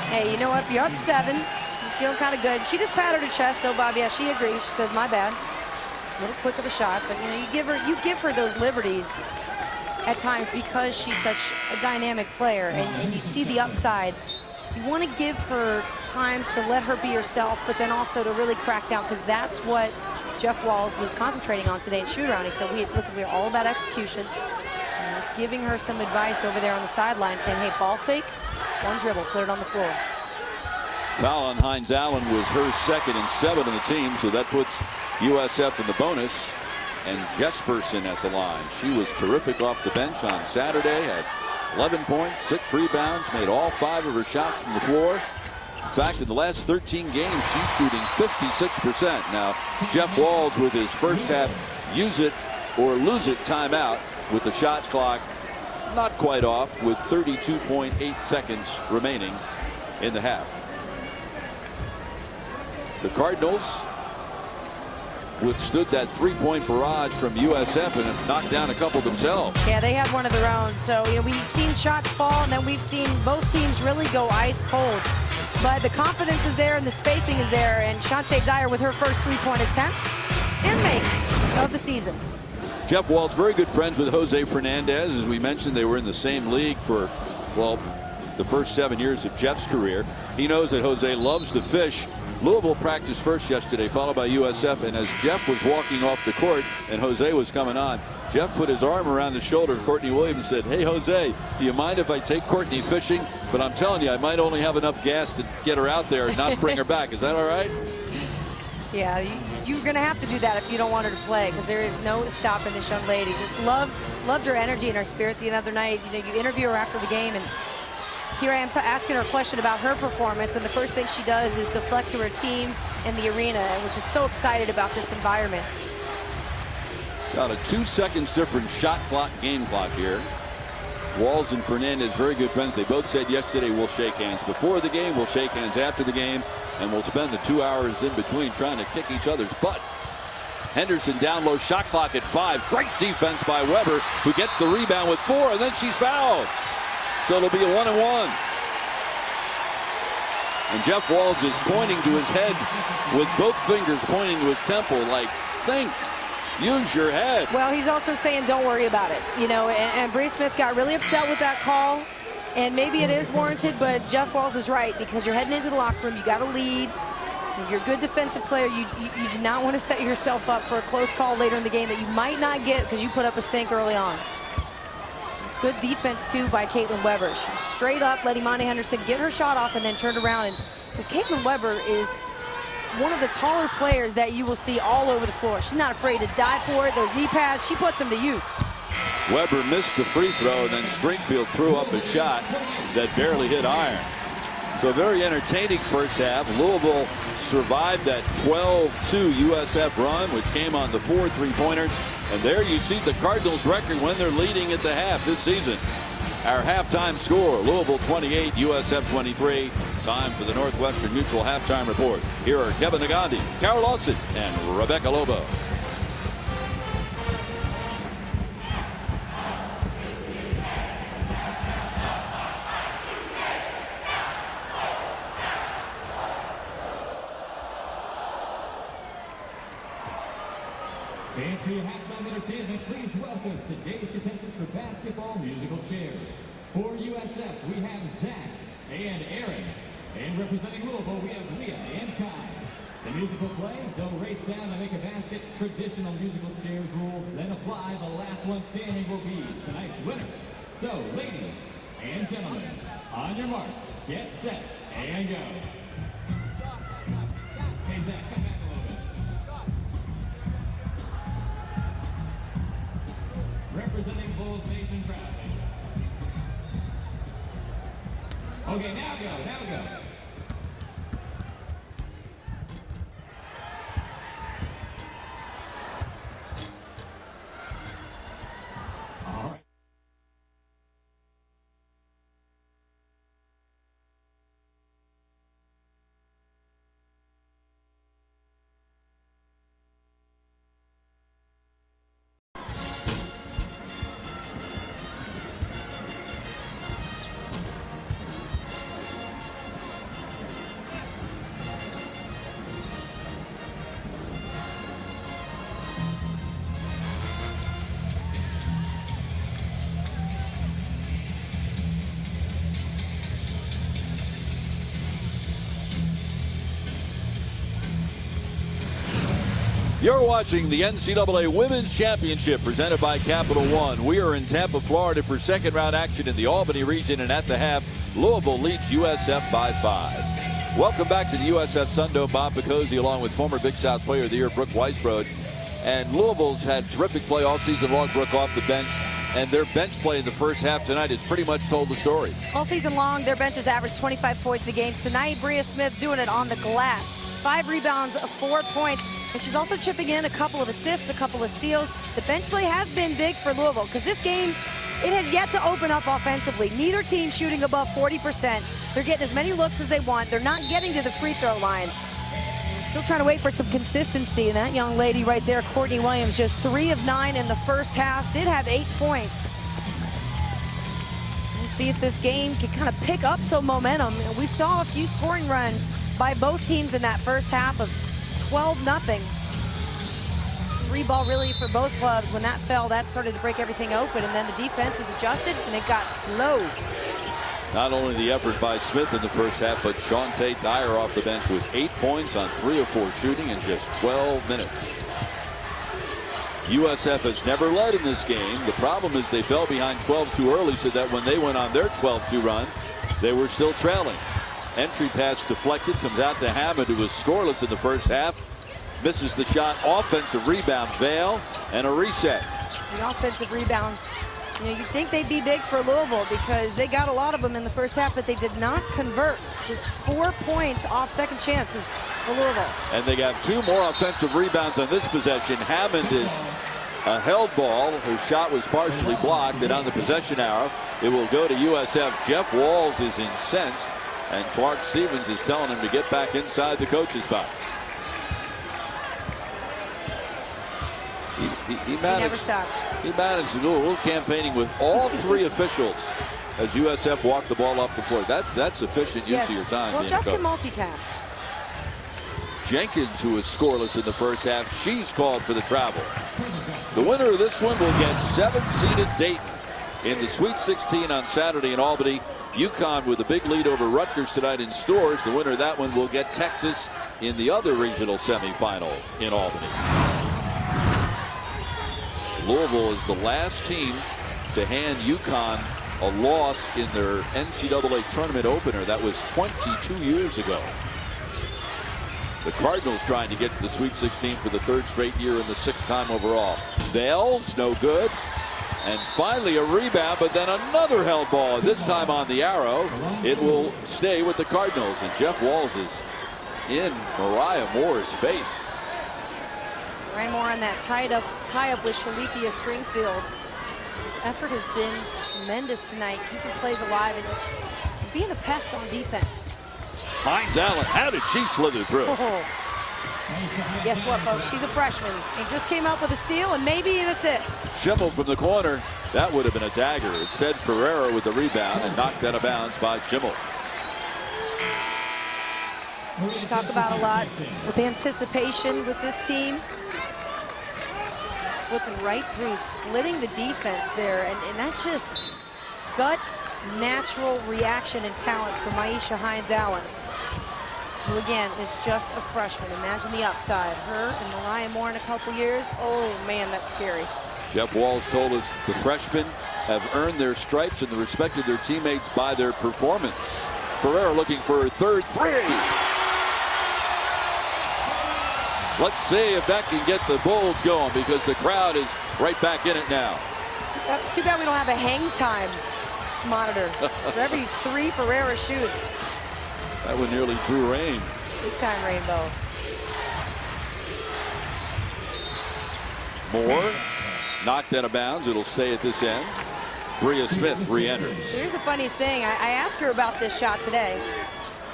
Hey, you know what? You're up 7. You're feeling kind of good. She just patted her chest, so Bob, yeah, she agrees. She says, my bad. A little quick of a shot, but you give her those liberties at times because she's such a dynamic player, and you see the upside. You want to give her time to let her be herself, but then also to really crack down, because that's what Jeff Walls was concentrating on today at shoot-around. He said, listen, we're all about execution. And just giving her some advice over there on the sideline, saying, hey, ball fake, one dribble, put it on the floor. Foul on Hines Allen was her second and 7 on the team, so that puts USF in the bonus. And Jesperson at the line. She was terrific off the bench on Saturday, had 11 points, 6 rebounds, made all 5 of her shots from the floor. In fact, in the last 13 games, she's shooting 56%. Now, Jeff Walls with his first half use it or lose it timeout with the shot clock not quite off with 32.8 seconds remaining in the half. The Cardinals withstood that 3-point barrage from USF and have knocked down a couple themselves. Yeah, they have one of their own. So, we've seen shots fall, and then we've seen both teams really go ice cold. But the confidence is there and the spacing is there. And Shante Dyer with her first 3-point attempt and make of the season. Jeff Waltz, very good friends with Jose Fernandez. As we mentioned, they were in the same league for, well, the first 7 years of Jeff's career. He knows that Jose loves to fish. Louisville practiced first yesterday, followed by USF, and as Jeff was walking off the court and Jose was coming on, Jeff put his arm around the shoulder of Courtney Williams and said, hey, Jose, do you mind if I take Courtney fishing? But I'm telling you, I might only have enough gas to get her out there and not bring her back. Is that all right? Yeah, you're going to have to do that if you don't want her to play, because there is no stopping this young lady. Just loved her energy and her spirit the other night. You interview her after the game, and here I am asking her a question about her performance, and the first thing she does is deflect to her team in the arena, and was just so excited about this environment. Got a 2 seconds different shot clock, game clock here. Walls and Fernandez, very good friends. They both said yesterday we'll shake hands before the game, we'll shake hands after the game, and we'll spend the 2 hours in between trying to kick each other's butt. Henderson down low, shot clock at 5. Great defense by Weber, who gets the rebound with 4, and then she's fouled. So it'll be a 1-and-1. And Jeff Walls is pointing to his head with both fingers pointing to his temple like, think, use your head. Well, he's also saying don't worry about it. And Bree Smith got really upset with that call. And maybe it is warranted, but Jeff Walls is right, because you're heading into the locker room. You got to lead. You're a good defensive player. You do not want to set yourself up for a close call later in the game that you might not get because you put up a stink early on. Good defense, too, by Caitlin Weber. She was straight up, let Imani Henderson get her shot off and then turned around. And Caitlin Weber is one of the taller players that you will see all over the floor. She's not afraid to dive for it. Those knee pads, she puts them to use. Weber missed the free throw, and then Stringfield threw up a shot that barely hit iron. So a very entertaining first half. Louisville survived that 12-2 USF run, which came on the 4 3-pointers. And there you see the Cardinals' record when they're leading at the half this season. Our halftime score, Louisville 28, USF 23. Time for the Northwestern Mutual halftime report. Here are Kevin Nagandi, Carol Lawson, and Rebecca Lobo. Fans, for your halftime entertainment, please welcome today's contestants for basketball musical chairs. For USF, we have Zach and Aaron. And representing Louisville, we have Leah and Kai. The musical play, they'll race down to make a basket. Traditional musical chairs rules then apply. The last one standing will be tonight's winner. So, ladies and gentlemen, on your mark, get set, and go. Hey, Zach, come back a little bit. Representing Bulls Nation proudly. Okay, now go. All right. You're watching the NCAA Women's Championship presented by Capital One. We are in Tampa, Florida for second round action in the Albany region, and at the half, Louisville leads USF by 5. Welcome back to the USF Sundome. Bob Picozzi along with former Big South Player of the Year Brooke Weisbrod. And Louisville's had terrific play all season long. Brooke off the bench, and their bench play in the first half tonight has pretty much told the story. All season long, their bench has averaged 25 points a game. Tonight, Bria Smith doing it on the glass. 5 rebounds, 4 points. And she's also chipping in a couple of assists, a couple of steals. The bench play has been big for Louisville because this game, it has yet to open up offensively. Neither team shooting above 40%. They're getting as many looks as they want. They're not getting to the free throw line. Still trying to wait for some consistency. And that young lady right there, Courtney Williams, just 3 of 9 in the first half. Did have 8 points. We'll see if this game can kind of pick up some momentum. We saw a few scoring runs by both teams in that first half of 12-0. 3-ball really for both clubs. When that fell, that started to break everything open, and then the defense is adjusted and it got slow. Not only the effort by Smith in the first half, but Shawntae Dyer off the bench with 8 points on 3 of 4 shooting in just 12 minutes. USF has never led in this game. The problem is they fell behind 12 too early, so that when they went on their 12-2 run, they were still trailing. Entry pass deflected, comes out to Hammond, who was scoreless in the first half. Misses the shot. Offensive rebound, Vail, and a reset. The offensive rebounds, you'd think they'd be big for Louisville because they got a lot of them in the first half, but they did not convert. Just 4 points off second chances for Louisville. And they got 2 more offensive rebounds on this possession. Hammond is a held ball. Her shot was partially blocked, and on the possession arrow, it will go to USF. Jeff Walls is incensed, and Clark Stevens is telling him to get back inside the coach's box. He never stops. He managed to do a little campaigning with all 3 officials as USF walked the ball up the floor. That's efficient use of your time. Well, Jeff can multitask. Jenkins, who was scoreless in the first half, she's called for the travel. The winner of this one will get 7-seeded Dayton in the Sweet 16 on Saturday in Albany. UConn with a big lead over Rutgers tonight in Stores. The winner of that one will get Texas in the other regional semifinal in Albany. Louisville is the last team to hand UConn a loss in their NCAA tournament opener. That was 22 years ago. The Cardinals trying to get to the Sweet 16 for the 3rd straight year and the 6th time overall. Vails, no good. And finally a rebound, but then another held ball, this time on the arrow. It will stay with the Cardinals, and Jeff Walls is in Mariah Moore's face. Mariah Moore on that tie-up with Shalithia Stringfield. Effort has been tremendous tonight, keeping plays alive and just being a pest on defense. Hines Allen, how did she slither through? Guess what, folks? She's a freshman. He just came up with a steal and maybe an assist. Schimmel from the corner. That would have been a dagger. Instead, Ferreira with the rebound and knocked out of bounds by Schimmel. We talk about a lot with anticipation with this team. Slipping right through, splitting the defense there. And that's just gut, natural reaction and talent for Maisha Hines Allen, who again is just a freshman. Imagine the upside. Her and Mariah Moore in a couple years. Oh man, that's scary. Jeff Walls told us the freshmen have earned their stripes and the respect of their teammates by their performance. Ferreira looking for her 3rd three. Let's see if that can get the Bulls going, because the crowd is right back in it now. Too bad we don't have a hang time monitor. For every 3 Ferreira shoots. That one nearly drew rain. Big time rainbow. Moore knocked out of bounds. It'll stay at this end. Bria Smith re-enters. Here's the funniest thing. I asked her about this shot today.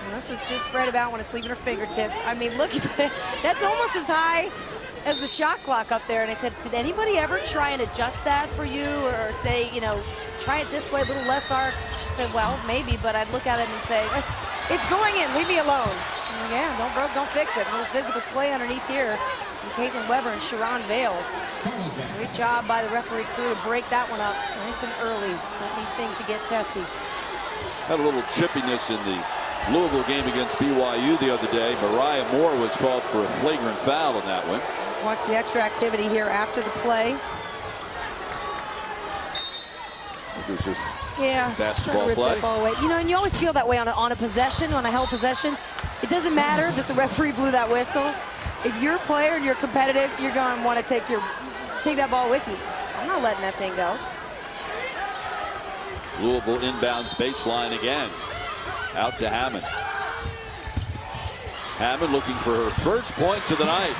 And this is just right about when it's leaving her fingertips. I mean, look at that. That's almost as high as the shot clock up there. And I said, did anybody ever try and adjust that for you, or say, you know, try it this way, a little less arc? She said, well, maybe, but I'd look at it and say, it's going in, leave me alone. And yeah, don't fix it. A little physical play underneath here. And Caitlin Weber and Sharon Vails. Great job by the referee crew to break that one up nice and early. Don't need things to get testy. Had a little chippiness in the Louisville game against BYU the other day. Mariah Moore was called for a flagrant foul in that one. That's Watch the extra activity here after the play. It was just just trying to rip that ball away. You know, and you always feel that way on a possession, on a held possession. It doesn't matter that the referee blew that whistle. If you're a player and you're competitive, you're going to want to take that ball with you. I'm not letting that thing go. Louisville inbounds baseline again. Out to Hammond. Hammond looking for her first points of the night.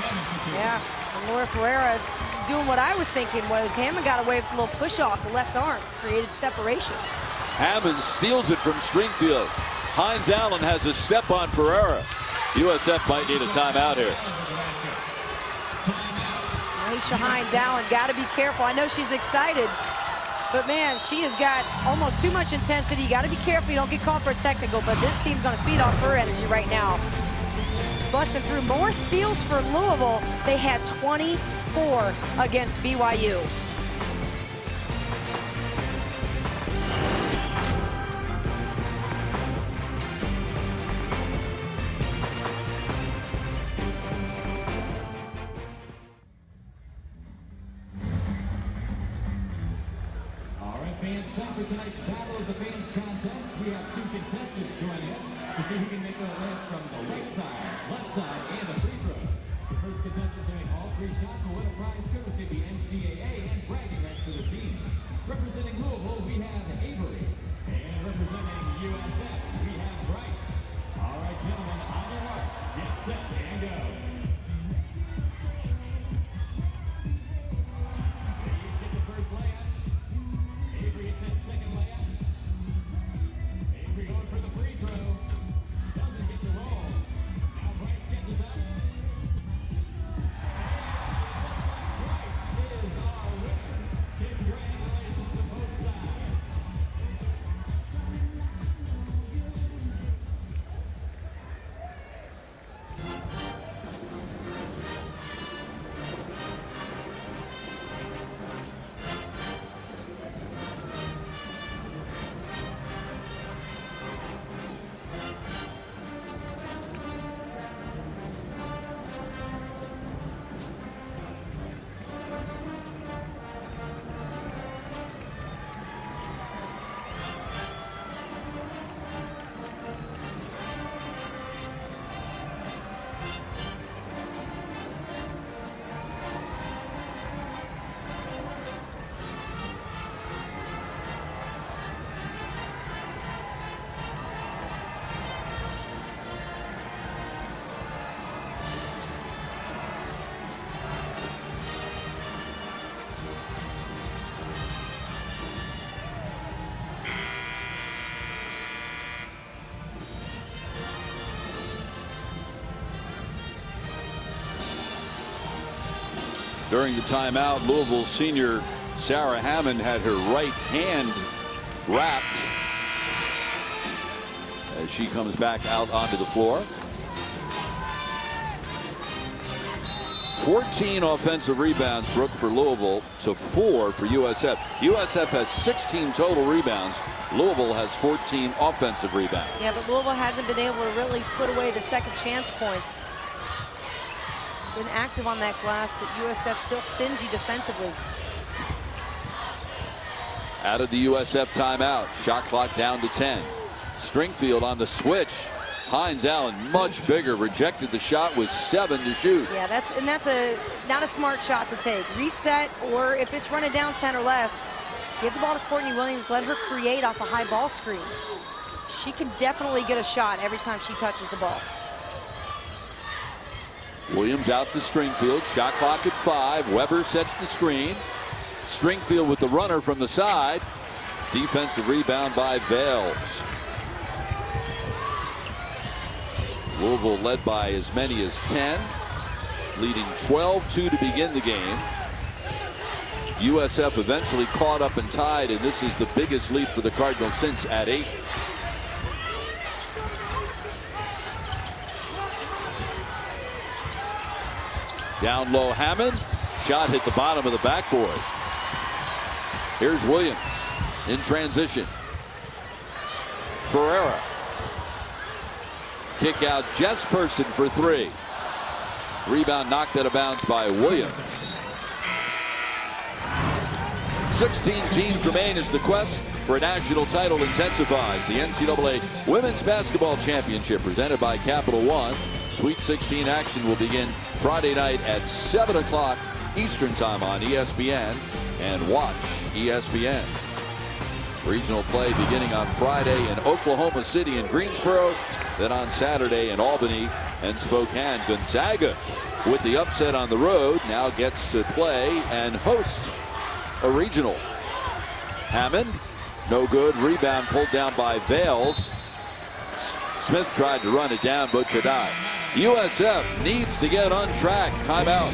Yeah, and Laura Ferreira doing what I was thinking was Hammond got away with a little push off the left arm, created separation. Hammond steals it from Stringfield. Hines Allen has a step on Ferreira. USF might need a timeout here. Aisha Hines Allen, got to be careful. I know she's excited, but man, she has got almost too much intensity. You got to be careful you don't get called for a technical, but this team's going to feed off her energy right now. Busting through more steals for Louisville. They had 24 against BYU. All right, fans, time for tonight's Battle of the Fans contest. We have two contestants joining us to see who can make a layup from the right side, left side, and a free throw. The first contestant to make all three shots will win a prize courtesy of the NCAA and bragging rights for the team. Representing Louisville, we have Avery. And representing USF, we have Bryce. All right, gentlemen, on your mark, get set, and go. They each get the first layup. Avery gets that second layup. Avery going for the free throw. Doesn't get the roll. Now Bryce catches up. Bryce is our winner. Congratulations to both sides. During the timeout, Louisville senior Sarah Hammond had her right hand wrapped as she comes back out onto the floor. 14 offensive rebounds, Brooke, for Louisville to 4 for USF. USF has 16 total rebounds. Louisville has 14 offensive rebounds. Yeah, but Louisville hasn't been able to really put away the second chance points. Been active on that glass, but USF still stingy defensively. Out of the USF timeout, shot clock down to 10. Stringfield on the switch. Hines Allen, much bigger, rejected the shot with 7 to shoot. Yeah, that's not a smart shot to take. Reset, or if it's running down 10 or less, give the ball to Courtney Williams, let her create off a high ball screen. She can definitely get a shot every time she touches the ball. Williams out to Stringfield, shot clock at 5. Weber sets the screen. Stringfield with the runner from the side. Defensive rebound by Vails. Louisville led by as many as 10, leading 12-2 to begin the game. USF eventually caught up and tied, and this is the biggest lead for the Cardinals since at 8. Down low, Hammond. Shot hit the bottom of the backboard. Here's Williams in transition. Ferreira. Kick out Jesperson for 3. Rebound knocked out of bounds by Williams. 16 teams remain as the quest for a national title intensifies. The NCAA Women's Basketball Championship presented by Capital One. Sweet 16 action will begin Friday night at 7 o'clock Eastern Time on ESPN, and watch ESPN. Regional play beginning on Friday in Oklahoma City and Greensboro, then on Saturday in Albany and Spokane. Gonzaga, with the upset on the road, now gets to play and host a regional. Hammond, no good. Rebound pulled down by Vails. Smith tried to run it down but could not. USF needs to get on track. Timeout.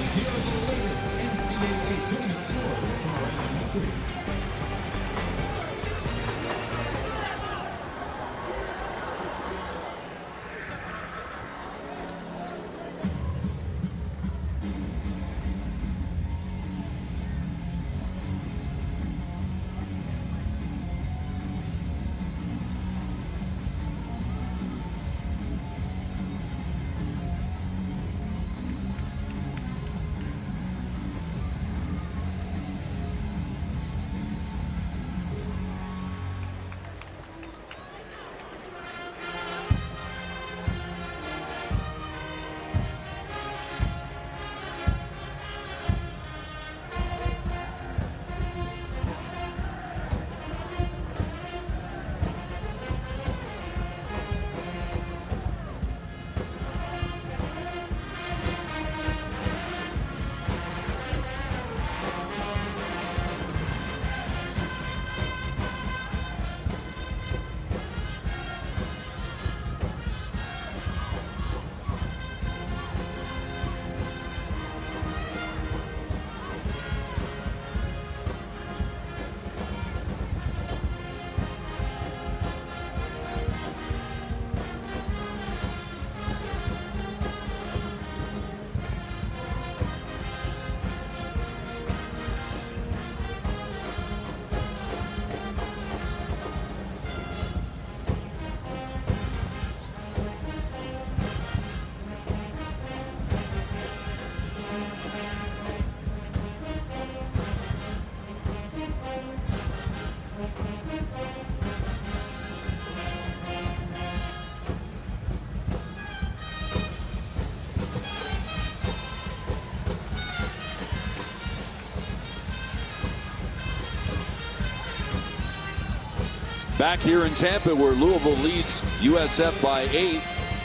Back here in Tampa, where Louisville leads USF by 8,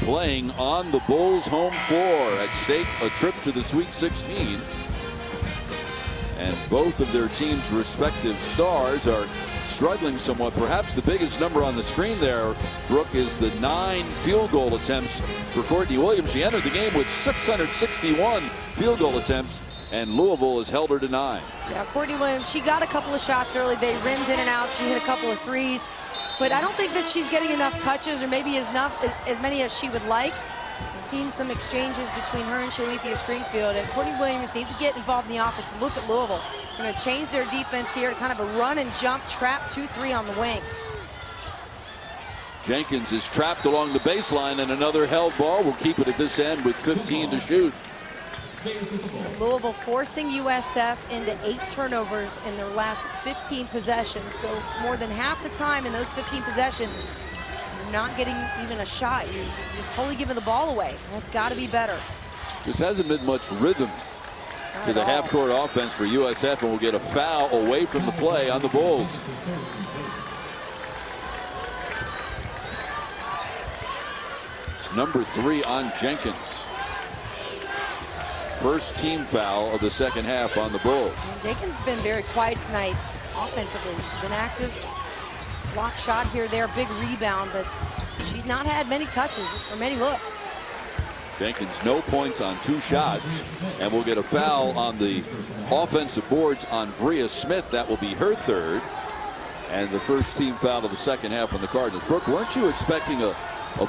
playing on the Bulls' home floor. At stake, a trip to the Sweet 16. And both of their teams' respective stars are struggling somewhat. Perhaps the biggest number on the screen there, Brooke, is the 9 field goal attempts for Courtney Williams. She entered the game with 661 field goal attempts, and Louisville has held her to 9. Yeah, Courtney Williams, she got a couple of shots early. They rimmed in and out. She hit a couple of threes. But I don't think that she's getting enough touches, or maybe as many as she would like. I've seen some exchanges between her and Shalithia Stringfield, and Courtney Williams needs to get involved in the offense. Look at Louisville. They're going to change their defense here to kind of a run and jump trap 2-3 on the wings. Jenkins is trapped along the baseline, and another held ball will keep it at this end with 15 to shoot. Louisville forcing USF into 8 turnovers in their last 15 possessions. So more than half the time in those 15 possessions, you're not getting even a shot. You're just totally giving the ball away. That's got to be better. This hasn't been much rhythm to the half-court offense for USF, and we'll get a foul away from the play on the Bulls. It's number 3 on Jenkins. First team foul of the second half on the Bulls. Jenkins has been very quiet tonight offensively. She's been active. Block shot here, there, big rebound, but she's not had many touches or many looks. Jenkins, no points on 2 shots, and we'll get a foul on the offensive boards on Bria Smith. That will be her 3rd, and the first team foul of the second half on the Cardinals. Brooke, weren't you expecting a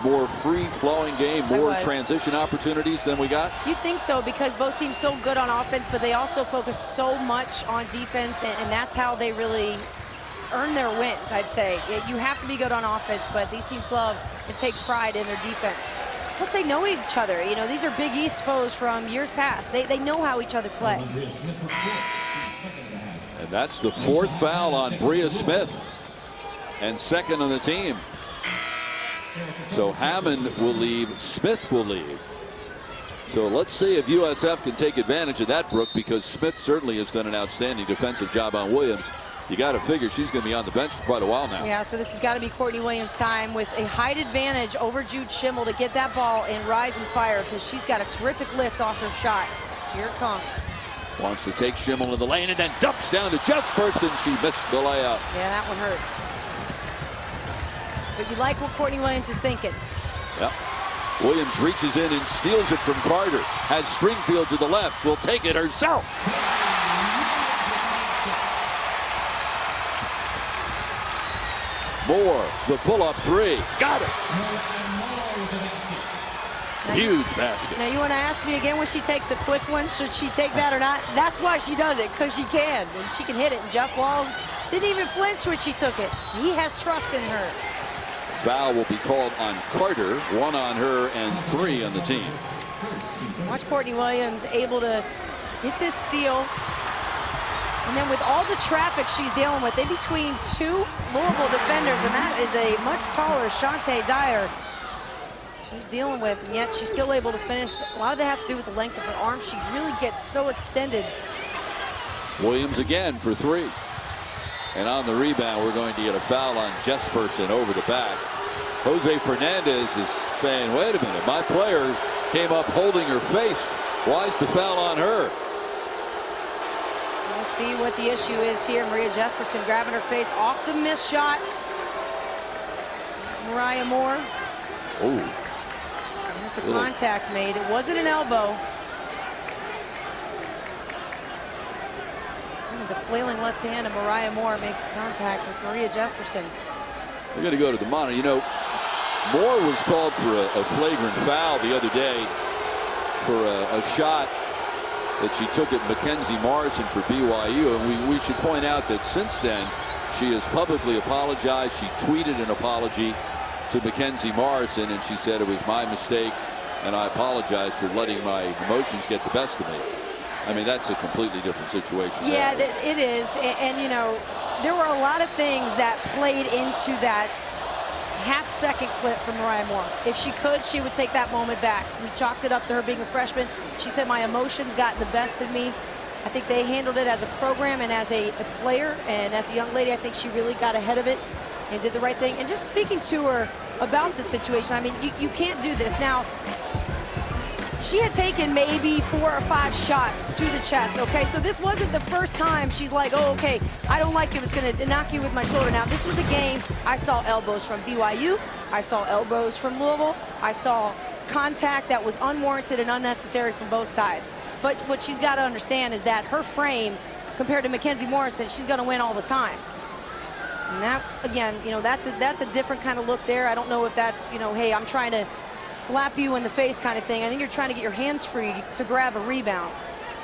more free-flowing game, more transition opportunities than we got? You'd think so, because both teams so good on offense, but they also focus so much on defense, and that's how they really earn their wins, I'd say. You have to be good on offense, but these teams love and take pride in their defense. Plus, they know each other. You know, these are Big East foes from years past. They know how each other play. And that's the 4th foul on Bria Smith, and 2nd on the team. So Hammond will leave, Smith will leave. So let's see if USF can take advantage of that, Brooke, because Smith certainly has done an outstanding defensive job on Williams. You got to figure she's going to be on the bench for quite a while now. Yeah, so this has got to be Courtney Williams' time with a height advantage over Jude Schimmel to get that ball and rise and fire, because she's got a terrific lift off her shot. Here it comes. Wants to take Schimmel in the lane and then dumps down to Jesperson. She missed the layup. Yeah, that one hurts. But you like what Courtney Williams is thinking. Yep. Williams reaches in and steals it from Carter. Has Stringfield to the left. Will take it herself. Moore, the pull-up 3. Got it. Huge basket. Now you want to ask me again when she takes a quick one, should she take that or not? That's why she does it, because she can. And she can hit it. And Jeff Walls didn't even flinch when she took it. He has trust in her. Foul will be called on Carter. 1 on her and 3 on the team. Watch Courtney Williams able to get this steal. And then with all the traffic she's dealing with, they between 2 Louisville defenders, and that is a much taller Shantae Dyer she's dealing with, and yet she's still able to finish. A lot of that has to do with the length of her arm. She really gets so extended. Williams again for 3. And on the rebound, we're going to get a foul on Jesperson over the back. Jose Fernandez is saying, wait a minute, my player came up holding her face. Why is the foul on her? Let's see what the issue is here. Maria Jesperson grabbing her face off the missed shot. There's Mariah Moore. Oh. There's the contact made. It wasn't an elbow. The flailing left hand of Mariah Moore makes contact with Maria Jesperson. We're going to go to the monitor. You know, Moore was called for a flagrant foul the other day for a shot that she took at Mackenzie Morrison for BYU. And we should point out that since then, she has publicly apologized. She tweeted an apology to Mackenzie Morrison, and she said it was my mistake, and I apologize for letting my emotions get the best of me. I mean, that's a completely different situation. Yeah, it is. And, you know, there were a lot of things that played into that half-second clip from Mariah Moore. If she could, she would take that moment back. We chalked it up to her being a freshman. She said, my emotions got the best of me. I think they handled it as a program and as a player. And as a young lady, I think she really got ahead of it and did the right thing. And just speaking to her about the situation, I mean, you can't do this. Now, she had taken maybe 4 or 5 shots to the chest, okay? So this wasn't the first time she's like, oh, okay, I don't like it, was gonna knock you with my shoulder. Now, this was a game, I saw elbows from BYU, I saw elbows from Louisville, I saw contact that was unwarranted and unnecessary from both sides. But what she's got to understand is that her frame, compared to Mackenzie Morrison, she's gonna win all the time. And that, again, you know, that's a different kind of look there. I don't know if that's, you know, hey, I'm trying to slap you in the face kind of thing. I think you're trying to get your hands free to grab a rebound.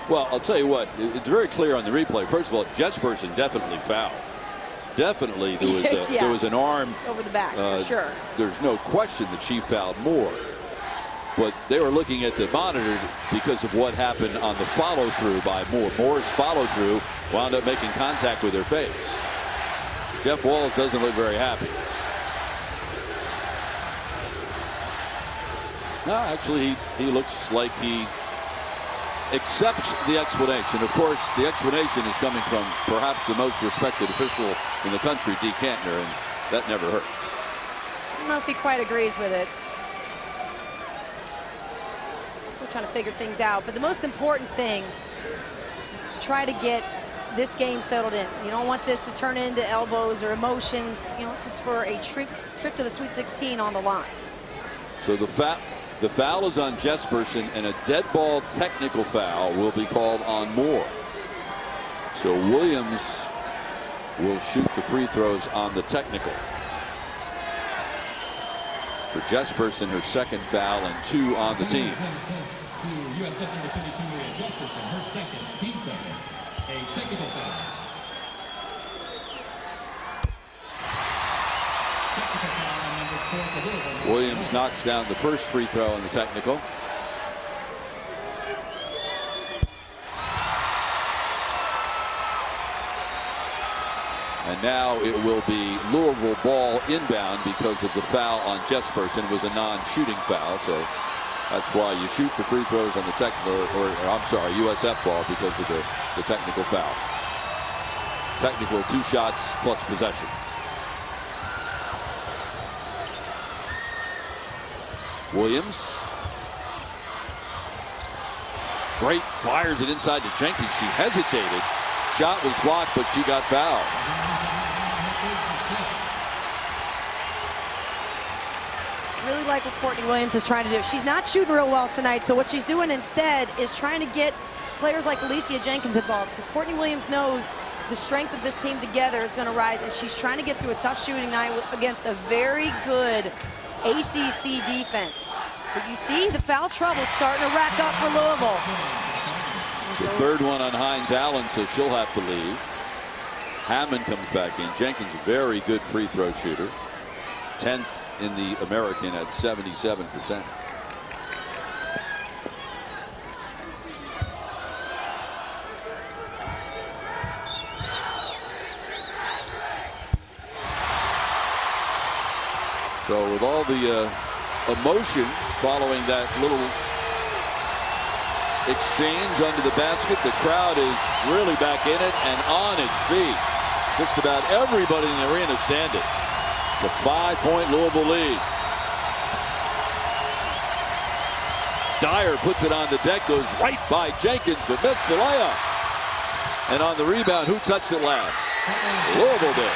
Well, I'll tell you what, it's very clear on the replay. First of all, Jesperson definitely fouled. Definitely there was, yes, yeah. There was an arm. Over the back, for sure. There's no question that she fouled Moore. But they were looking at the monitor because of what happened on the follow-through by Moore. Moore's follow-through wound up making contact with her face. Jeff Walls doesn't look very happy. No, actually, he looks like he accepts the explanation. Of course, the explanation is coming from perhaps the most respected official in the country, Dee Kantner, and that never hurts. I don't know if he quite agrees with it. Still trying to figure things out. But the most important thing is to try to get this game settled in. You don't want this to turn into elbows or emotions. You know, this is for a trip to the Sweet 16 on the line. So the foul is on Jesperson, and a dead ball technical foul will be called on Moore. So Williams will shoot the free throws on the technical. For Jesperson, her second foul and 2 on the team. To USF number 32, Maria Jesperson, her second, team second, a technical foul. Williams knocks down the first free throw on the technical. And now it will be Louisville ball inbound because of the foul on Jesperson. It was a non-shooting foul, so that's why you shoot the free throws on the technical, or I'm sorry, USF ball because of the technical foul. Technical 2 shots plus possession. Williams. Great, fires it inside to Jenkins. She hesitated. Shot was blocked, but she got fouled. Really like what Courtney Williams is trying to do. She's not shooting real well tonight, so what she's doing instead is trying to get players like Alicia Jenkins involved, because Courtney Williams knows the strength of this team together is going to rise, and she's trying to get through a tough shooting night against a very good ACC defense. But you see the foul trouble starting to rack up for Louisville. The third one on Hines Allen, so she'll have to leave. Hammond comes back in. Jenkins, very good free throw shooter. 10th in the American at 77%. So with all the emotion following that little exchange under the basket, the crowd is really back in it and on its feet. Just about everybody in the arena standing. It's a 5-point Louisville lead. Dyer puts it on the deck, goes right by Jenkins, but missed the layup. And on the rebound, who touched it last? Louisville did.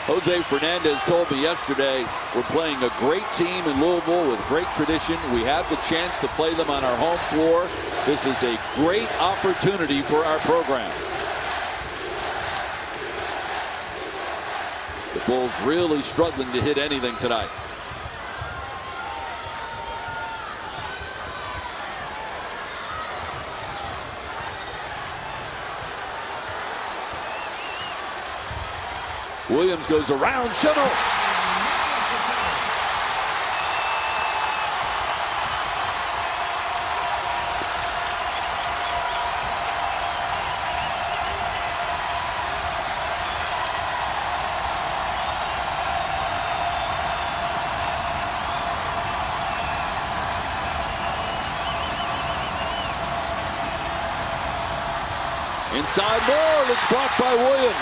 Jose Fernandez told me yesterday, we're playing a great team in Louisville with great tradition. We have the chance to play them on our home floor. This is a great opportunity for our program. The Bulls really struggling to hit anything tonight. Williams goes around Schimmel. Inside more, it's blocked by Williams.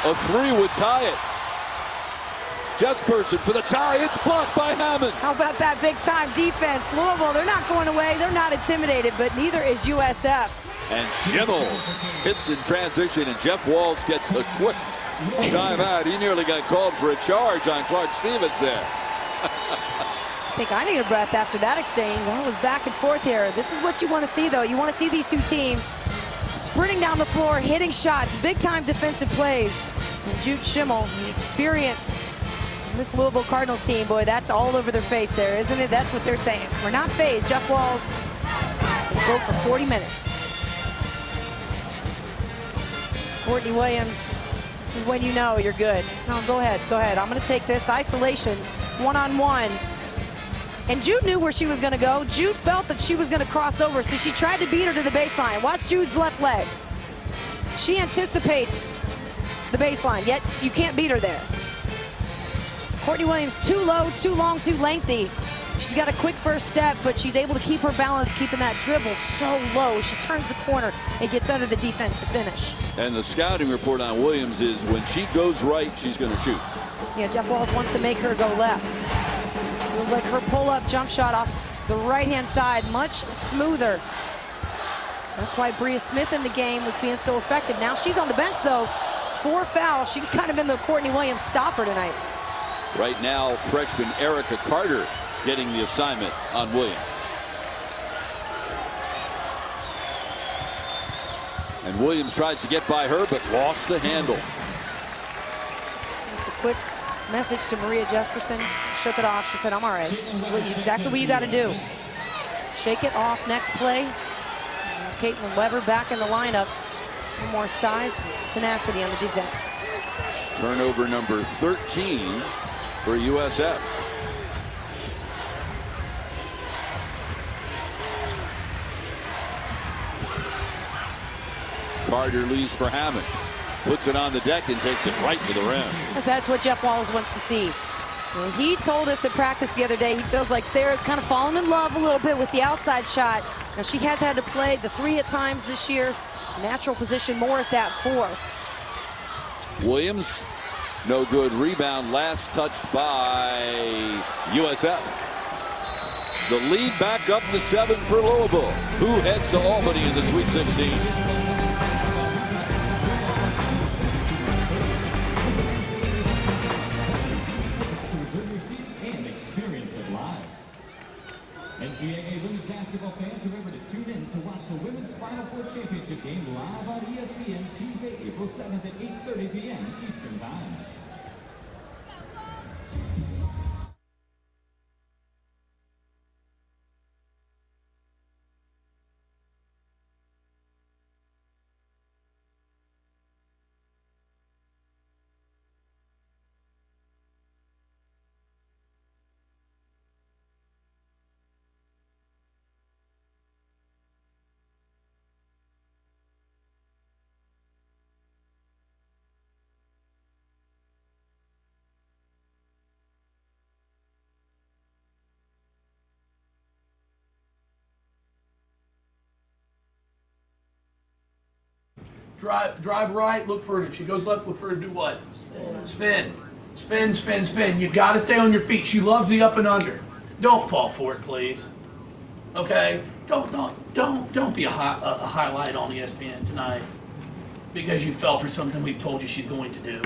A 3 would tie it. Jesperson for the tie. It's blocked by Hammond. How about that big-time defense? Louisville, they're not going away. They're not intimidated, but neither is USF. And Schimmel hits in transition, and Jeff Walz gets a quick timeout. He nearly got called for a charge on Clark Stevens there. I think I need a breath after that exchange. That was back and forth here. This is what you want to see, though. You want to see these two teams sprinting down the floor, hitting shots, big-time defensive plays. And Jude Schimmel, the experience in this Louisville Cardinals team, boy, that's all over their face there, isn't it? That's what they're saying. We're not phased. Jeff Walz will go for 40 minutes. Courtney Williams, this is when you know you're good. No, go ahead, go ahead. I'm going to take this isolation, one-on-one. And Jude knew where she was going to go. Jude felt that she was going to cross over, so she tried to beat her to the baseline. Watch Jude's left leg. She anticipates the baseline, yet you can't beat her there. Courtney Williams, too low, too long, too lengthy. She's got a quick first step, but she's able to keep her balance, keeping that dribble so low. She turns the corner and gets under the defense to finish. And the scouting report on Williams is when she goes right, she's going to shoot. Yeah, Jeff Walz wants to make her go left. Feels like her pull-up jump shot off the right-hand side, much smoother. That's why Bria Smith in the game was being so effective. Now she's on the bench, though. 4 fouls. She's kind of been the Courtney Williams stopper tonight. Right now, freshman Erica Carter getting the assignment on Williams. And Williams tries to get by her, but lost the handle. Just a quick message to Maria Jesperson. Shook it off. She said, I'm all right. This is exactly what you got to do. Shake it off next play. Caitlin Weber back in the lineup. More size, tenacity on the defense. Turnover number 13 for USF. Carter leaves for Hammond. Puts it on the deck and takes it right to the rim. That's what Jeff Walls wants to see. Well, he told us at practice the other day he feels like Sarah's kind of fallen in love a little bit with the outside shot. Now she has had to play the 3 at times this year. Natural position more at that 4. Williams, no good. Rebound last touched by USF. The lead back up to 7 for Louisville, who heads to Albany in the Sweet 16. NCAA women's basketball fans, remember to tune in to watch the Women's Final Four Championship game live on ESPN Tuesday, April 7th at 8:30 p.m. Eastern Time. Drive right, look for it. If she goes left, look for her to do what? Spin. Spin, spin, spin. You got to stay on your feet. She loves the up and under. Don't fall for it, please. Okay? Don't be a highlight on ESPN tonight because you fell for something we told you she's going to do.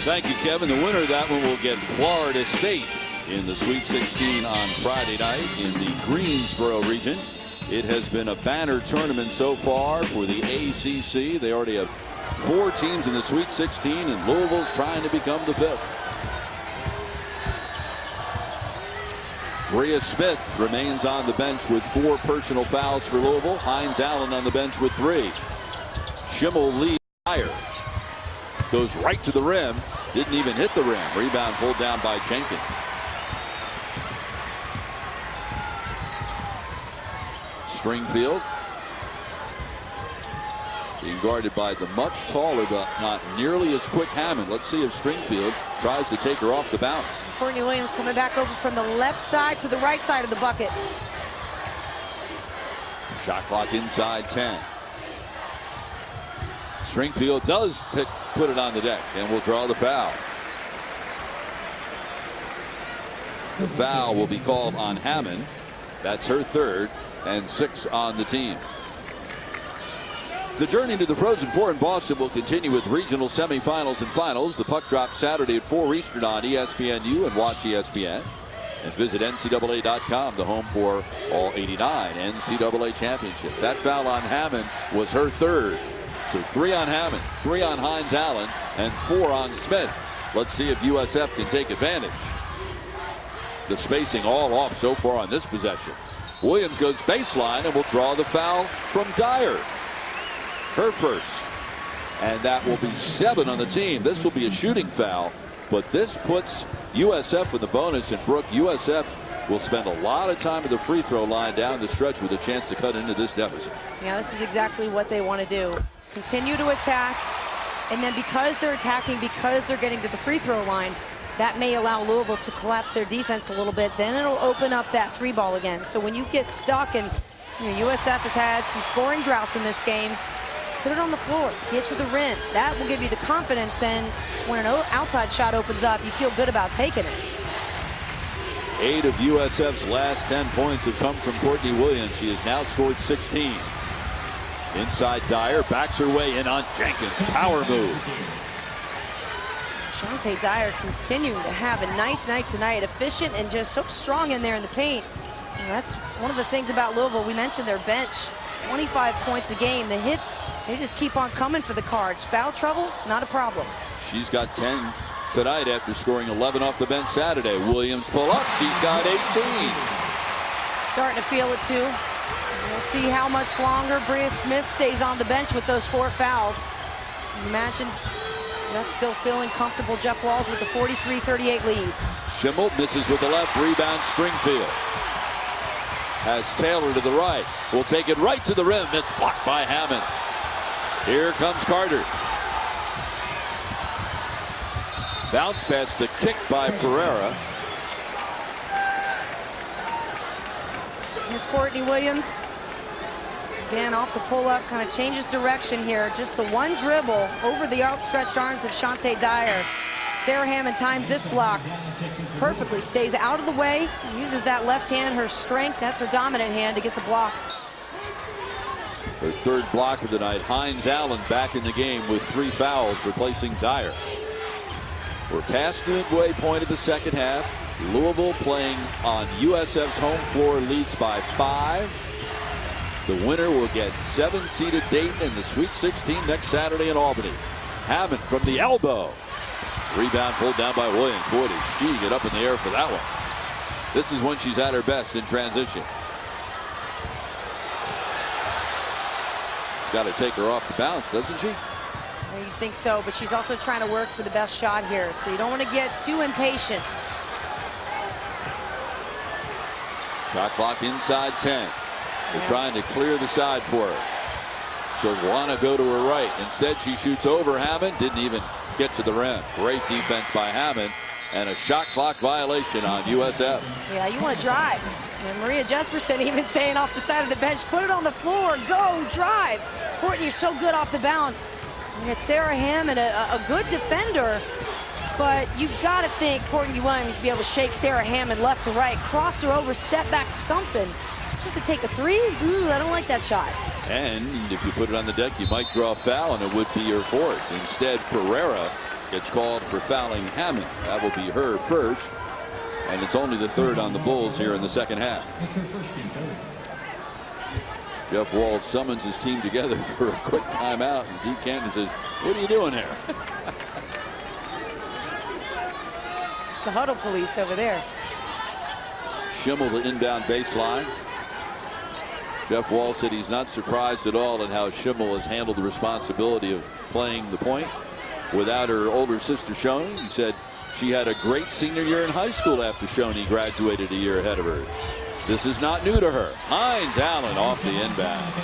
Thank you, Kevin. The winner of that one will get Florida State in the Sweet 16 on Friday night in the Greensboro region. It has been a banner tournament so far for the ACC. They already have 4 teams in the Sweet 16, and Louisville's trying to become the 5th. Bria Smith remains on the bench with 4 personal fouls for Louisville. Hines Allen on the bench with 3. Schimmel leads higher. Goes right to the rim. Didn't even hit the rim. Rebound pulled down by Jenkins. Stringfield being guarded by the much taller but not nearly as quick Hammond. Let's see if Stringfield tries to take her off the bounce. Courtney Williams coming back over from the left side to the right side of the bucket. Shot clock inside 10. Stringfield does put it on the deck and will draw the foul. The foul will be called on Hammond. That's her 3rd and 6 on the team. The journey to the Frozen Four in Boston will continue with regional semifinals and finals. The puck drops Saturday at 4 Eastern on ESPNU and Watch ESPN. And visit NCAA.com, the home for all 89 NCAA championships. That foul on Hammond was her 3rd. So 3 on Hammond, 3 on Hines Allen, and 4 on Smith. Let's see if USF can take advantage. The spacing all off so far on this possession. Williams goes baseline and will draw the foul from Dyer. Her first. And that will be 7 on the team. This will be a shooting foul, but this puts USF with the bonus, and Brooke, USF will spend a lot of time at the free throw line down the stretch with a chance to cut into this deficit. Yeah, this is exactly what they want to do. Continue to attack, and then because they're attacking, because they're getting to the free throw line, that may allow Louisville to collapse their defense a little bit. Then it'll open up that three ball again. So when you get stuck, and USF has had some scoring droughts in this game, put it on the floor, get to the rim. That will give you the confidence then when an outside shot opens up, you feel good about taking it. 8 of USF's last 10 points have come from Courtney Williams. She has now scored 16. Inside Dyer, backs her way in on Jenkins. Power move. Shante Dyer continuing to have a nice night tonight. Efficient and just so strong in there in the paint. And that's one of the things about Louisville. We mentioned their bench. 25 points a game. The hits, they just keep on coming for the Cards. Foul trouble, not a problem. She's got 10 tonight after scoring 11 off the bench Saturday. Williams pull up. She's got 18. Starting to feel it too. We'll see how much longer Bria Smith stays on the bench with those 4 fouls. Imagine Jeff still feeling comfortable. Jeff Walls with the 43-38 lead. Schimmel misses with the left. Rebound Stringfield. Has Taylor to the right. Will take it right to the rim. It's blocked by Hammond. Here comes Carter. Bounce pass, the kick by Ferreira. Here's Courtney Williams. Again, off the pull-up, kind of changes direction here. Just the one dribble over the outstretched arms of Shante Dyer. Sarah Hammond times this block perfectly. Stays out of the way. Uses that left hand, her strength. That's her dominant hand to get the block. Her 3rd block of the night. Hines Allen back in the game with 3 fouls, replacing Dyer. We're past the midway point of the second half. Louisville playing on USF's home floor, leads by 5. The winner will get 7-seeded Dayton in the Sweet 16 next Saturday in Albany. Hammond from the elbow. Rebound pulled down by Williams. Boy, did she get up in the air for that one. This is when she's at her best in transition. She's got to take her off the bounce, doesn't she? Well, you think so, but she's also trying to work for the best shot here. So you don't want to get too impatient. Shot clock inside 10. They're trying to clear the side for her. She'll want to go to her right. Instead, she shoots over Hammond. Didn't even get to the rim. Great defense by Hammond. And a shot clock violation on USF. Yeah, you want to drive. And Maria Jesperson even saying off the side of the bench, put it on the floor, go, drive. Courtney is so good off the bounce. And it's Sarah Hammond, a good defender. But you've got to think Courtney Williams will be able to shake Sarah Hammond left to right, cross her over, step back, something. Just to take a 3? Ooh, I don't like that shot. And if you put it on the deck, you might draw a foul, and it would be your 4th. Instead, Ferreira gets called for fouling Hammond. That will be her 1st. And it's only the 3rd on the Bulls here in the second half. Jeff Walls summons his team together for a quick timeout, and Dee Cannon says, what are you doing here? It's the huddle police over there. Schimmel the inbound baseline. Jeff Walls said he's not surprised at all at how Schimmel has handled the responsibility of playing the point without her older sister Shoni. He said she had a great senior year in high school after Shoni graduated a year ahead of her. This is not new to her. Hines Allen off the inbound.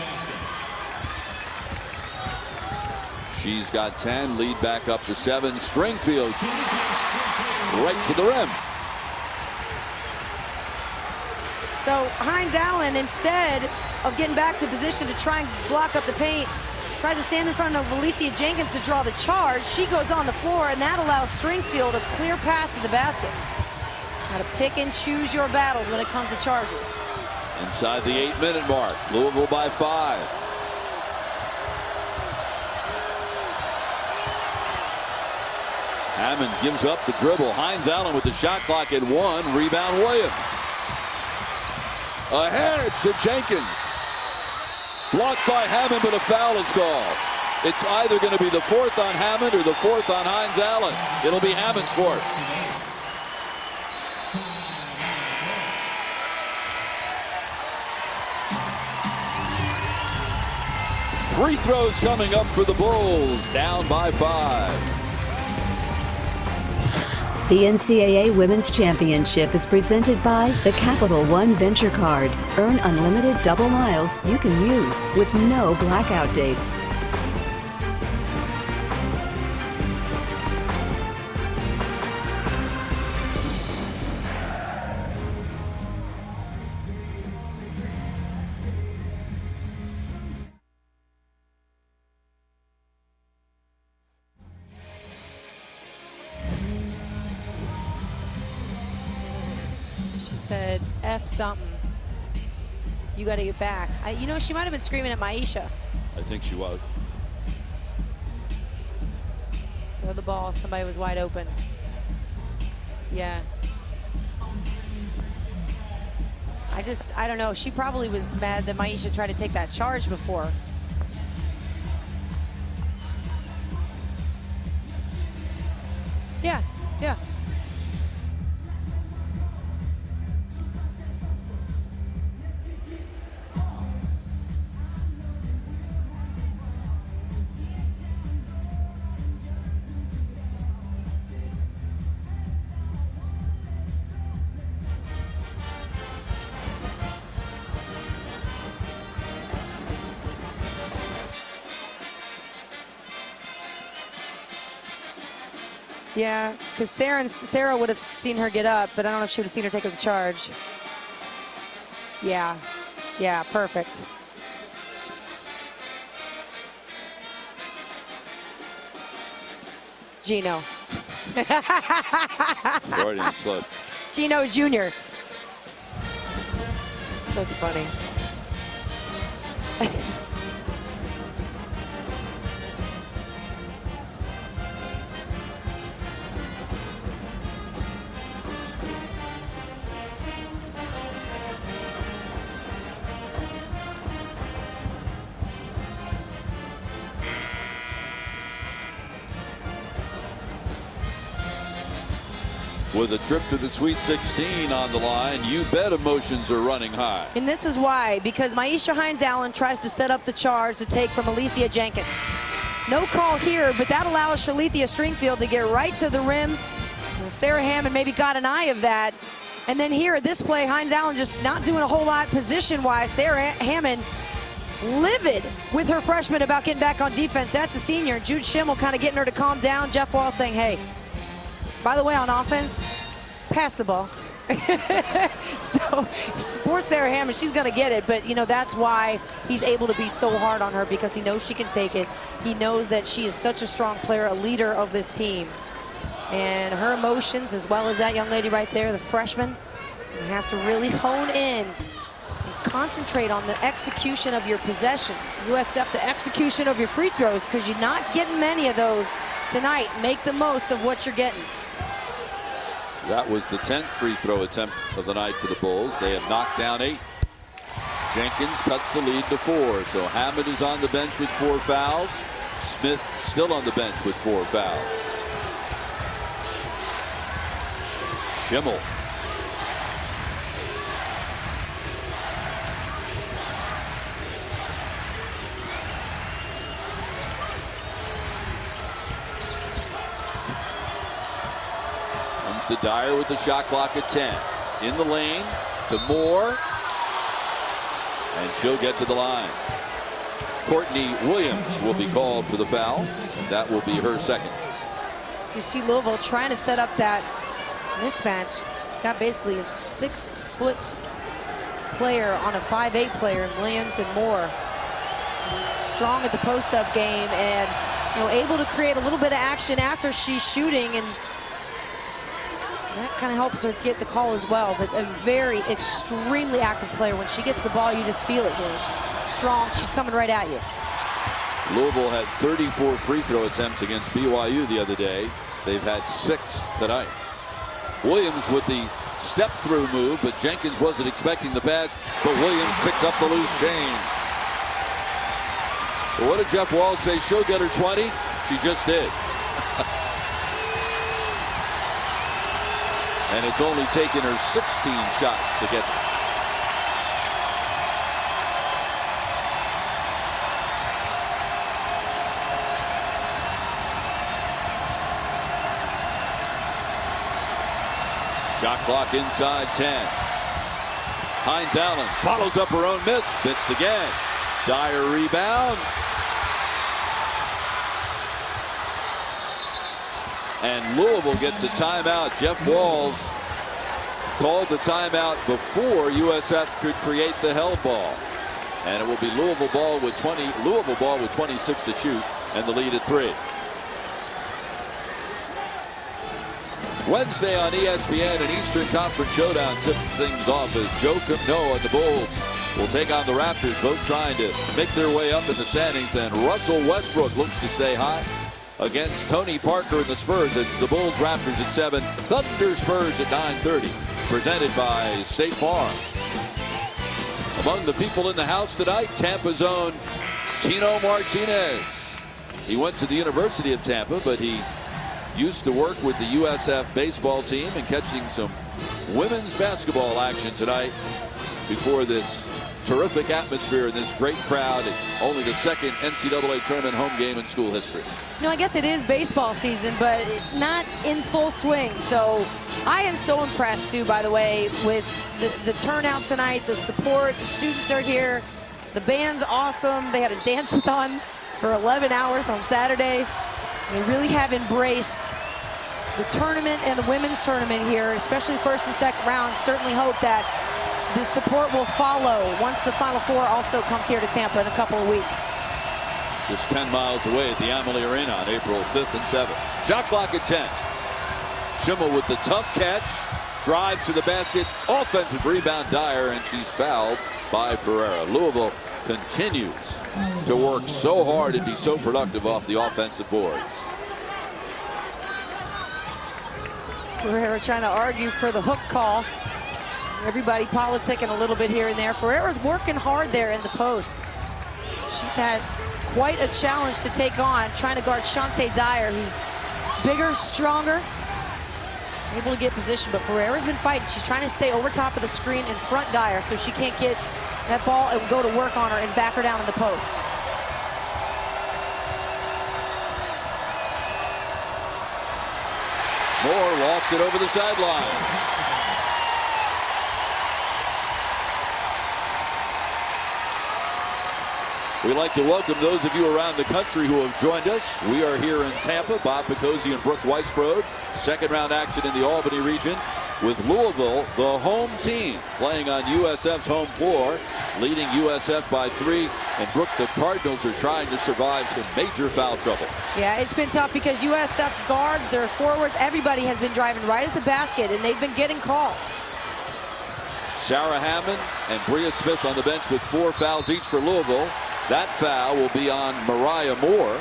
She's got 10, lead back up to 7. Stringfield right to the rim. So Hines Allen, instead of getting back to position to try and block up the paint, tries to stand in front of Alicia Jenkins to draw the charge. She goes on the floor, and that allows Stringfield a clear path to the basket. Got to pick and choose your battles when it comes to charges. Inside the 8-minute mark, Louisville by 5. Hammond gives up the dribble. Hines Allen with the shot clock at 1. Rebound Williams. Ahead to Jenkins. Blocked by Hammond, but a foul is called. It's either going to be the 4th on Hammond or the 4th on Hines Allen. It'll be Hammond's 4th. Free throws coming up for the Bulls, down by 5. The NCAA Women's Championship is presented by the Capital One Venture Card. Earn unlimited double miles you can use with no blackout dates. Said F something. You got to get back. You know, she might have been screaming at Maisha. I think she was. Throw the ball. Somebody was wide open. Yeah. I don't know. She probably was mad that Maisha tried to take that charge before. Yeah, yeah. Yeah, because Sarah would have seen her get up, but I don't know if she would have seen her take the charge. Yeah, yeah, perfect. Gino. Freudian slip. Gino Jr. That's funny. With a trip to the Sweet 16 on the line, you bet emotions are running high. And this is why, because Maisha Hines-Allen tries to set up the charge to take from Alicia Jenkins. No call here, but that allows Shalithia Stringfield to get right to the rim. Well, Sarah Hammond maybe got an eye of that. And then here at this play, Hines-Allen just not doing a whole lot position-wise. Sarah Hammond livid with her freshman about getting back on defense. That's a senior. Jude Schimmel kind of getting her to calm down. Jeff Wall saying, hey, by the way, on offense, pass the ball. So, poor Sarah Hammond, she's going to get it. But, you know, that's why he's able to be so hard on her, because he knows she can take it. He knows that she is such a strong player, a leader of this team. And her emotions, as well as that young lady right there, the freshman, you have to really hone in and concentrate on the execution of your possession. USF, the execution of your free throws, because you're not getting many of those tonight. Make the most of what you're getting. That was the 10th free throw attempt of the night for the Bulls. They have knocked down 8. Jenkins cuts the lead to 4. So Hammond is on the bench with 4 fouls. Smith still on the bench with 4 fouls. Schimmel. To Dyer with the shot clock at 10. In the lane to Moore. And she'll get to the line. Courtney Williams will be called for the foul. That will be her second. So you see Louisville trying to set up that mismatch. Got basically a 6-foot player on a 5'8" player in Williams and Moore. Strong at the post-up game, and able to create a little bit of action after she's shooting, and that kind of helps her get the call as well. But a very extremely active player. When she gets the ball, you just feel it. She's strong. She's coming right at you. Louisville had 34 free throw attempts against BYU the other day. They've had 6 tonight. Williams with the step-through move, but Jenkins wasn't expecting the pass. But Williams picks up the loose change. What did Jeff Wall say? She'll get her 20. She just did. And it's only taken her 16 shots to get there. Shot clock inside 10. Hines Allen follows up her own miss. Missed again. Dyer rebound. And Louisville gets a timeout. Jeff Walls called the timeout before USF could create the held ball. And it will be Louisville ball with 26 to shoot and the lead at 3. Wednesday on ESPN, an Eastern Conference showdown tipped things off as Joe Cumno and the Bulls will take on the Raptors, both trying to make their way up in the standings. Then Russell Westbrook looks to stay hot against Tony Parker and the Spurs. It's the Bulls Raptors at 7, Thunder Spurs at 9:30, presented by State Farm. Among the people in the house tonight, Tampa's own Tino Martinez. He went to the University of Tampa, but he used to work with the USF baseball team and catching some women's basketball action tonight before this terrific atmosphere and this great crowd. Only the second NCAA tournament home game in school history. No, I guess it is baseball season, but not in full swing. So I am so impressed, too, by the way, with the turnout tonight, the support. The students are here. The band's awesome. They had a dance-a-thon for 11 hours on Saturday. They really have embraced the tournament and the women's tournament here, especially first and second rounds. Certainly hope that the support will follow once the Final Four also comes here to Tampa in a couple of weeks. Just 10 miles away at the Amalie Arena on April 5th and 7th. Shot clock at 10. Schimmel with the tough catch, drives to the basket, offensive rebound Dyer, and she's fouled by Ferreira. Louisville continues to work so hard and be so productive off the offensive boards. Ferreira trying to argue for the hook call. Everybody politicking a little bit here and there. Ferreira's working hard there in the post. She's had quite a challenge to take on, trying to guard Shante Dyer, who's bigger, stronger, able to get position, but Ferreira's been fighting. She's trying to stay over top of the screen in front Dyer so she can't get that ball and go to work on her and back her down in the post. Moore lost it over the sideline. We'd like to welcome those of you around the country who have joined us. We are here in Tampa. Bob Picozzi and Brooke Weisbrod. Second round action in the Albany region with Louisville, the home team, playing on USF's home floor, leading USF by 3. And Brooke, the Cardinals are trying to survive some major foul trouble. Yeah, it's been tough because USF's guards, their forwards, everybody has been driving right at the basket, and they've been getting calls. Sarah Hammond and Bria Smith on the bench with 4 fouls each for Louisville. That foul will be on Mariah Moore.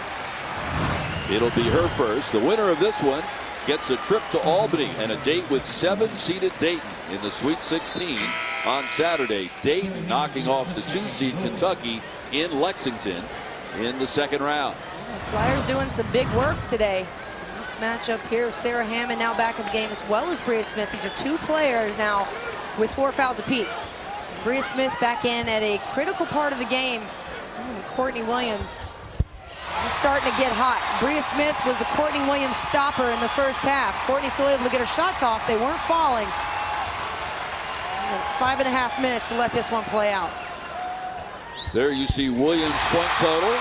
It'll be her first. The winner of this one gets a trip to Albany and a date with 7-seeded Dayton in the Sweet 16 on Saturday. Dayton knocking off the 2-seed Kentucky in Lexington in the second round. The Flyers doing some big work today. This matchup here, Sarah Hammond now back in the game, as well as Bria Smith. These are 2 players now with 4 fouls apiece. Bria Smith back in at a critical part of the game. Courtney Williams just starting to get hot. Bria Smith was the Courtney Williams stopper in the first half. Courtney still able to get her shots off. They weren't falling. 5.5 minutes to let this one play out. There you see Williams' point total.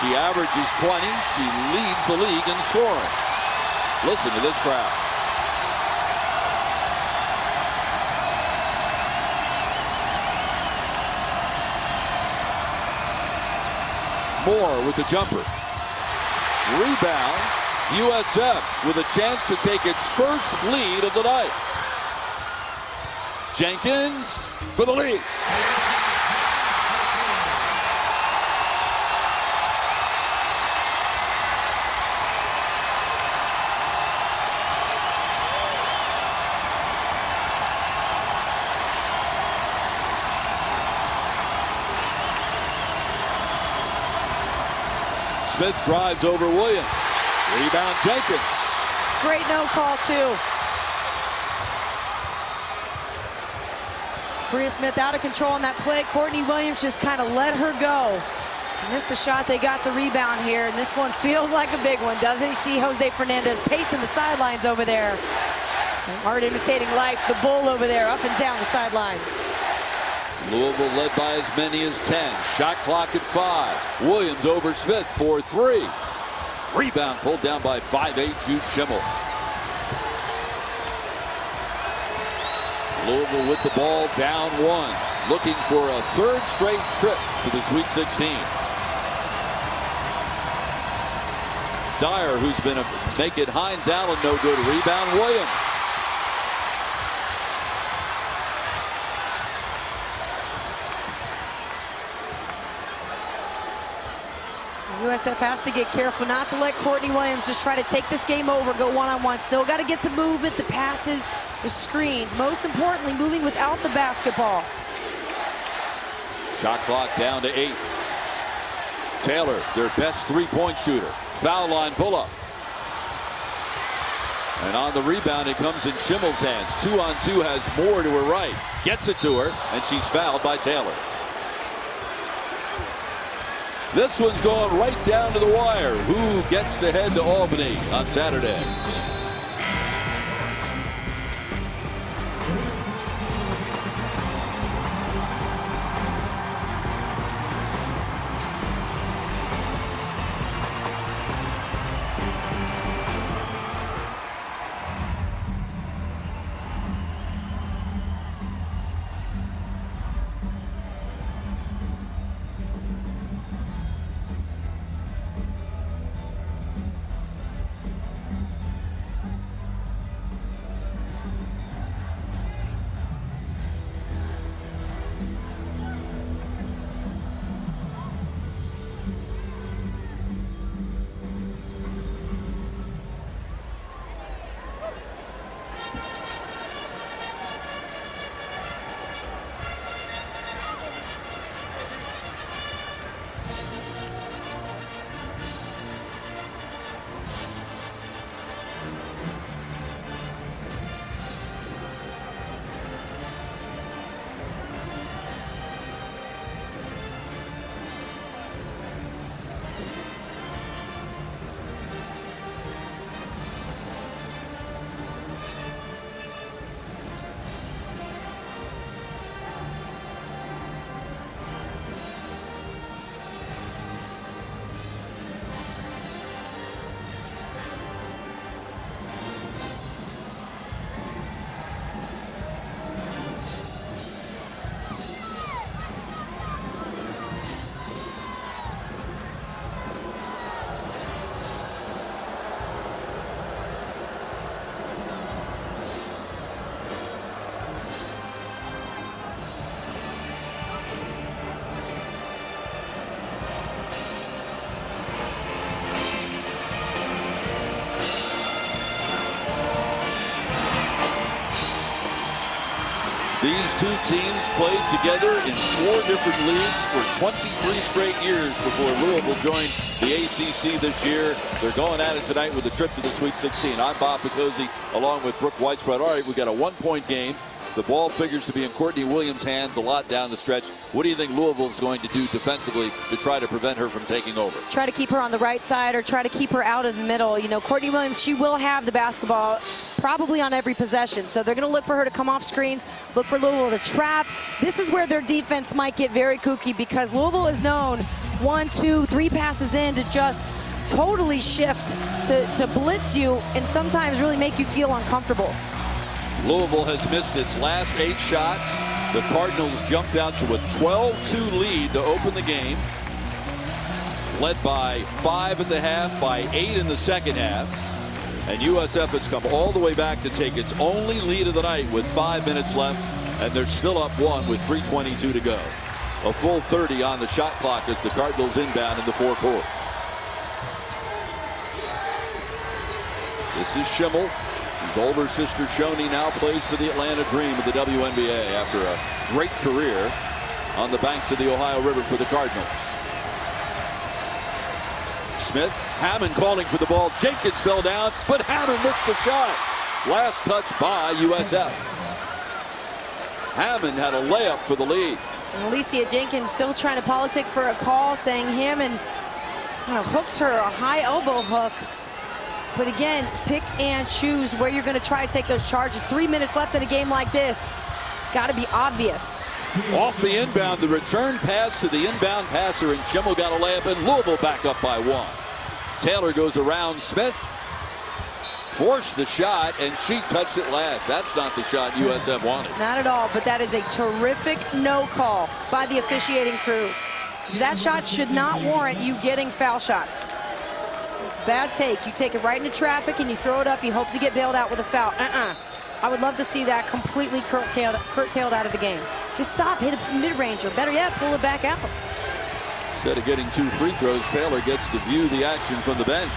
She averages 20. She leads the league in scoring. Listen to this crowd. Moore with the jumper. Rebound. USF with a chance to take its first lead of the night. Jenkins for the lead. Smith drives over Williams. Rebound Jenkins. Great no call too. Bria Smith out of control on that play. Courtney Williams just kind of let her go. Missed the shot. They got the rebound here, and this one feels like a big one, doesn't he? See Jose Fernandez pacing the sidelines over there. Art imitating life, the bull over there, up and down the sideline. Louisville led by as many as 10. Shot clock at 5. Williams over Smith for 3. Rebound pulled down by 5'8" Jude Schimmel. Louisville with the ball down 1. Looking for a 3rd straight trip to the Sweet 16. Dyer, who's been a make it Hines Allen no good. Rebound Williams. USF has to get careful not to let Courtney Williams just try to take this game over, go one-on-one. Still got to get the movement, the passes, the screens. Most importantly, moving without the basketball. Shot clock down to 8. Taylor, their best three-point shooter. Foul line pull-up. And on the rebound, it comes in Schimmel's hands. 2-on-2 has Moore to her right. Gets it to her, and she's fouled by Taylor. This one's going right down to the wire. Who gets to head to Albany on Saturday? These two teams played together in 4 different leagues for 23 straight years before Louisville joined the ACC this year. They're going at it tonight with a trip to the Sweet 16. I'm Bob Picozzi along with Brooke Whitespread. All right, we've got a 1-point game. The ball figures to be in Courtney Williams' hands a lot down the stretch. What do you think Louisville's going to do defensively to try to prevent her from taking over? Try to keep her on the right side or try to keep her out of the middle. You know, Courtney Williams, she will have the basketball probably on every possession. So they're going to look for her to come off screens, look for Louisville to trap. This is where their defense might get very kooky because Louisville is known 1, 2, 3 passes in to just totally shift to blitz you and sometimes really make you feel uncomfortable. Louisville has missed its last 8 shots. The Cardinals jumped out to a 12-2 lead to open the game. Led by 5 at the half, by 8 in the second half. And USF has come all the way back to take its only lead of the night with 5 minutes left. And they're still up 1 with 3:22 to go. A full 30 on the shot clock as the Cardinals inbound in the forecourt. This is Schimmel. His older sister Shoni now plays for the Atlanta Dream of the WNBA after a great career on the banks of the Ohio River for the Cardinals. Smith, Hammond calling for the ball. Jenkins fell down, but Hammond missed the shot. Last touch by USF. Hammond had a layup for the lead. And Alicia Jenkins still trying to politic for a call, saying Hammond kind of hooked her, a high elbow hook. But again, pick and choose where you're going to try to take those charges. 3 minutes left in a game like this. It's got to be obvious. Off the inbound, the return pass to the inbound passer, and Schimmel got a layup, and Louisville back up by 1. Taylor goes around Smith, forced the shot, and she touched it last. That's not the shot USF wanted. Not at all, but that is a terrific no call by the officiating crew. That shot should not warrant you getting foul shots. It's a bad take. You take it right into traffic and you throw it up. You hope to get bailed out with a foul. I would love to see that completely curtailed out of the game. Just stop, hit a mid-range, or better yet, pull it back out. Instead of getting 2 free throws, Taylor gets to view the action from the bench.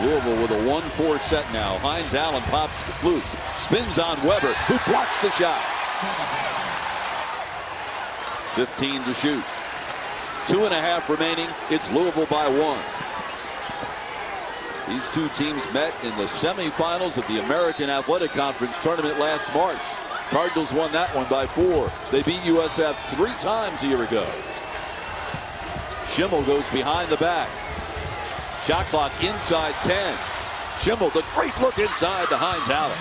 Louisville with a 1-4 set now. Hines Allen pops loose, spins on Weber, who blocks the shot. 15 to shoot. 2.5 remaining. It's Louisville by 1. These two teams met in the semifinals of the American Athletic Conference tournament last March. Cardinals won that one by 4. They beat USF 3 times a year ago. Schimmel goes behind the back. Shot clock inside 10. Schimmel, the great look inside to Hines Allen.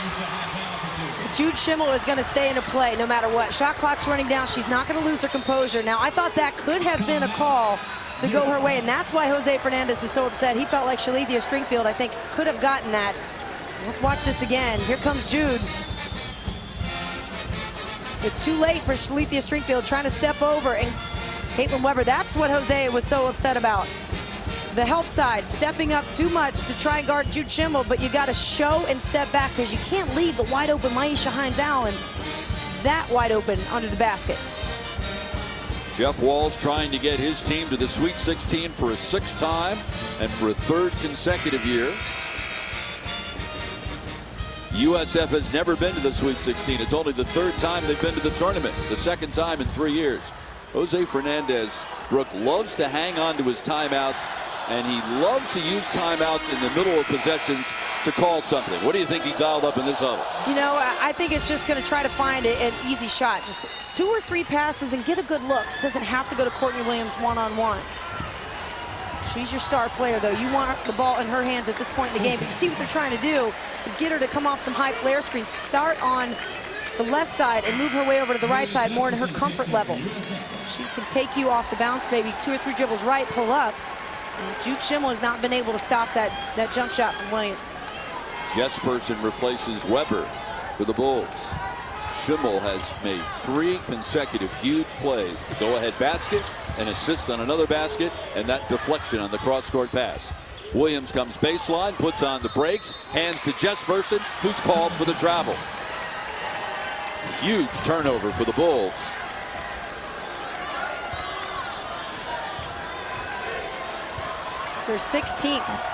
Jude Schimmel is going to stay into play no matter what. Shot clock's running down. She's not going to lose her composure. Now, I thought that could have been a call to go her way, and that's why Jose Fernandez is so upset. He felt like Shalithia Stringfield, I think, could have gotten that. Let's watch this again. Here comes Jude. It's too late for Shalithia Stringfield trying to step over, and Caitlin Weber, that's what Jose was so upset about. The help side, stepping up too much to try and guard Jude Schimmel, but you got to show and step back because you can't leave the wide open Maisha Hines Allen that wide open under the basket. Jeff Walz trying to get his team to the Sweet 16 for a 6th time and for a 3rd consecutive year. USF has never been to the Sweet 16. It's only the 3rd time they've been to the tournament, the 2nd time in 3 years. Jose Fernandez, Brooke, loves to hang on to his timeouts, and he loves to use timeouts in the middle of possessions to call something. What do you think he dialed up in this huddle? You know, I think it's just going to try to find an easy shot. Just 2 or 3 passes and get a good look. It doesn't have to go to Courtney Williams one-on-one. She's your star player, though. You want the ball in her hands at this point in the game. But you see what they're trying to do is get her to come off some high flare screens, start on the left side and move her way over to the right side more to her comfort level. She can take you off the bounce, maybe 2 or 3 dribbles right, pull up. And Jude Schimmel has not been able to stop that jump shot from Williams. Jesperson replaces Weber for the Bulls. Schimmel has made 3 consecutive huge plays. The go-ahead basket, an assist on another basket, and that deflection on the cross-court pass. Williams comes baseline, puts on the brakes, hands to Jesperson, who's called for the travel. Huge turnover for the Bulls. It's their 16th.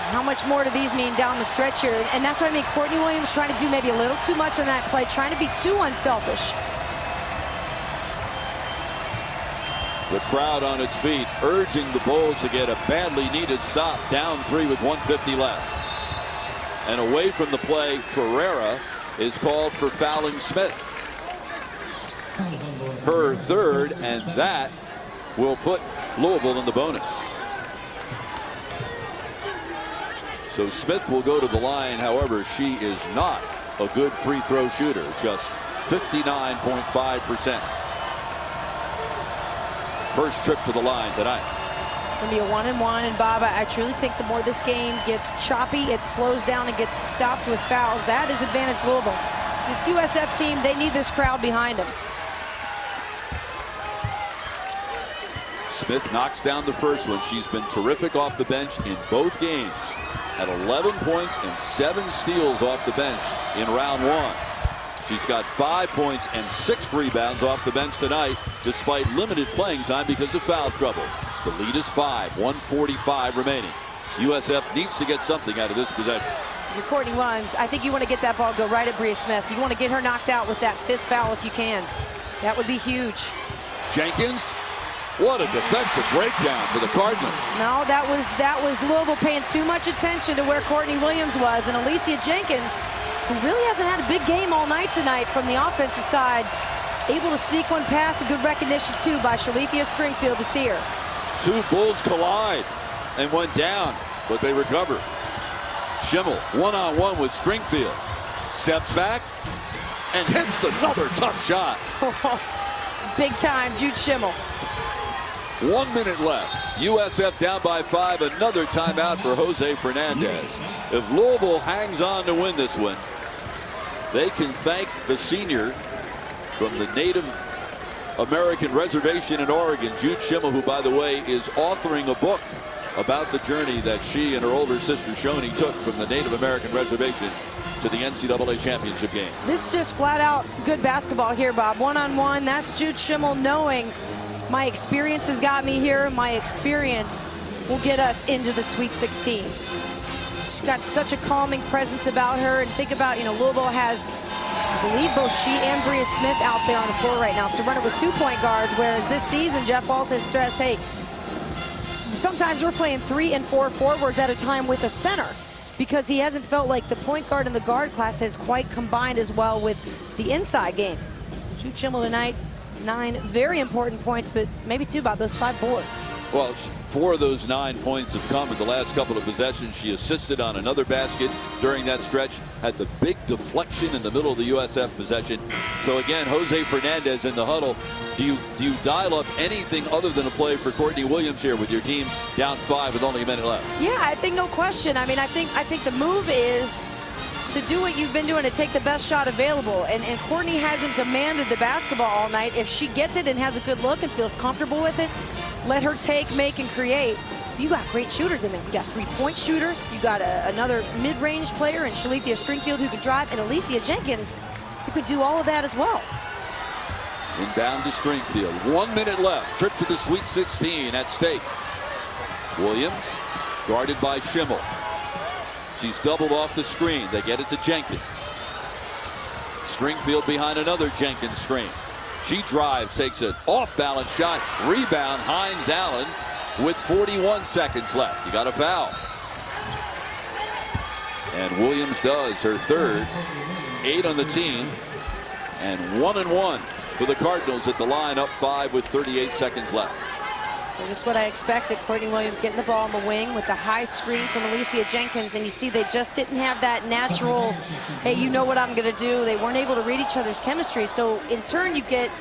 How much more do these mean down the stretch here? And that's what I mean. Courtney Williams trying to do maybe a little too much on that play, trying to be too unselfish. The crowd on its feet, urging the Bulls to get a badly needed stop. Down 3 with 1:50 left. And away from the play, Ferreira is called for fouling Smith. Her 3rd, and that will put Louisville in the bonus. So Smith will go to the line. However, she is not a good free throw shooter, just 59.5%. First trip to the line tonight. It's going to be a 1-and-1, and Bob, I truly think the more this game gets choppy, it slows down and gets stopped with fouls. That is advantage Louisville. This USF team, they need this crowd behind them. Smith knocks down the first one. She's been terrific off the bench in both games. Had 11 points and 7 steals off the bench in round 1. She's got 5 points and 6 rebounds off the bench tonight, despite limited playing time because of foul trouble. The lead is 5, 1:45 remaining. USF needs to get something out of this possession. You're Courtney Williams. I think you want to get that ball go right at Bria Smith. You want to get her knocked out with that 5th foul if you can. That would be huge. Jenkins, what a defensive breakdown for the Cardinals. No, that was Louisville paying too much attention to where Courtney Williams was, and Alicia Jenkins, who really hasn't had a big game all night tonight from the offensive side, able to sneak one past, a good recognition too by Shalithia Stringfield to see her. 2 Bulls collide. and went down, but they recovered. Schimmel one-on-one with Stringfield. Steps back and hits another tough shot. It's big time, Jude Schimmel. 1 minute left. USF down by 5. Another timeout for Jose Fernandez. If Louisville hangs on to win this one, they can thank the senior from the Native American Reservation in Oregon, Jude Schimmel, who, by the way, is authoring a book about the journey that she and her older sister Shoni took from the Native American Reservation to the NCAA championship game. This is just flat out good basketball here, Bob. One-on-one, that's Jude Schimmel knowing my experience has got me here. My experience will get us into the Sweet 16. She's got such a calming presence about her. And think about, Louisville has, I believe, both she and Bria Smith out there on the floor right now. So running with 2 point guards, whereas this season, Jeff Walz has stressed, hey, sometimes we're playing 3 and 4 forwards at a time with a center, because he hasn't felt like the point guard and the guard class has quite combined as well with the inside game. Jude Schimmel tonight, 9 very important points, but maybe 2 about those 5 boards. Well, 4 of those 9 points have come in the last couple of possessions. She assisted on another basket during that stretch, had the big deflection in the middle of the USF possession. So again, Jose Fernandez in the huddle. Do you dial up anything other than a play for Courtney Williams here with your team down 5 with only a minute left? Yeah, I think no question. I mean, I think the move is to do what you've been doing, to take the best shot available. And Courtney hasn't demanded the basketball all night. If she gets it and has a good look and feels comfortable with it, let her take, make, and create. You got great shooters in there. You got 3-point shooters. You got another mid-range player in Shalithia Stringfield who can drive, and Alicia Jenkins who could do all of that as well. Inbound to Stringfield. 1 minute left. Trip to the Sweet 16 at stake. Williams guarded by Schimmel. She's doubled off the screen. They get it to Jenkins. Stringfield behind another Jenkins screen. She drives, takes an off-balance shot. Rebound, Hines Allen with 41 seconds left. You got a foul. And Williams does her third. 8 on the team. And 1-1 for the Cardinals at the line, up 5 with 38 seconds left. So just what I expected. Courtney Williams getting the ball on the wing with the high screen from Alicia Jenkins, and you see they just didn't have that natural, hey, you know what I'm going to do. They weren't able to read each other's chemistry. So in turn, you get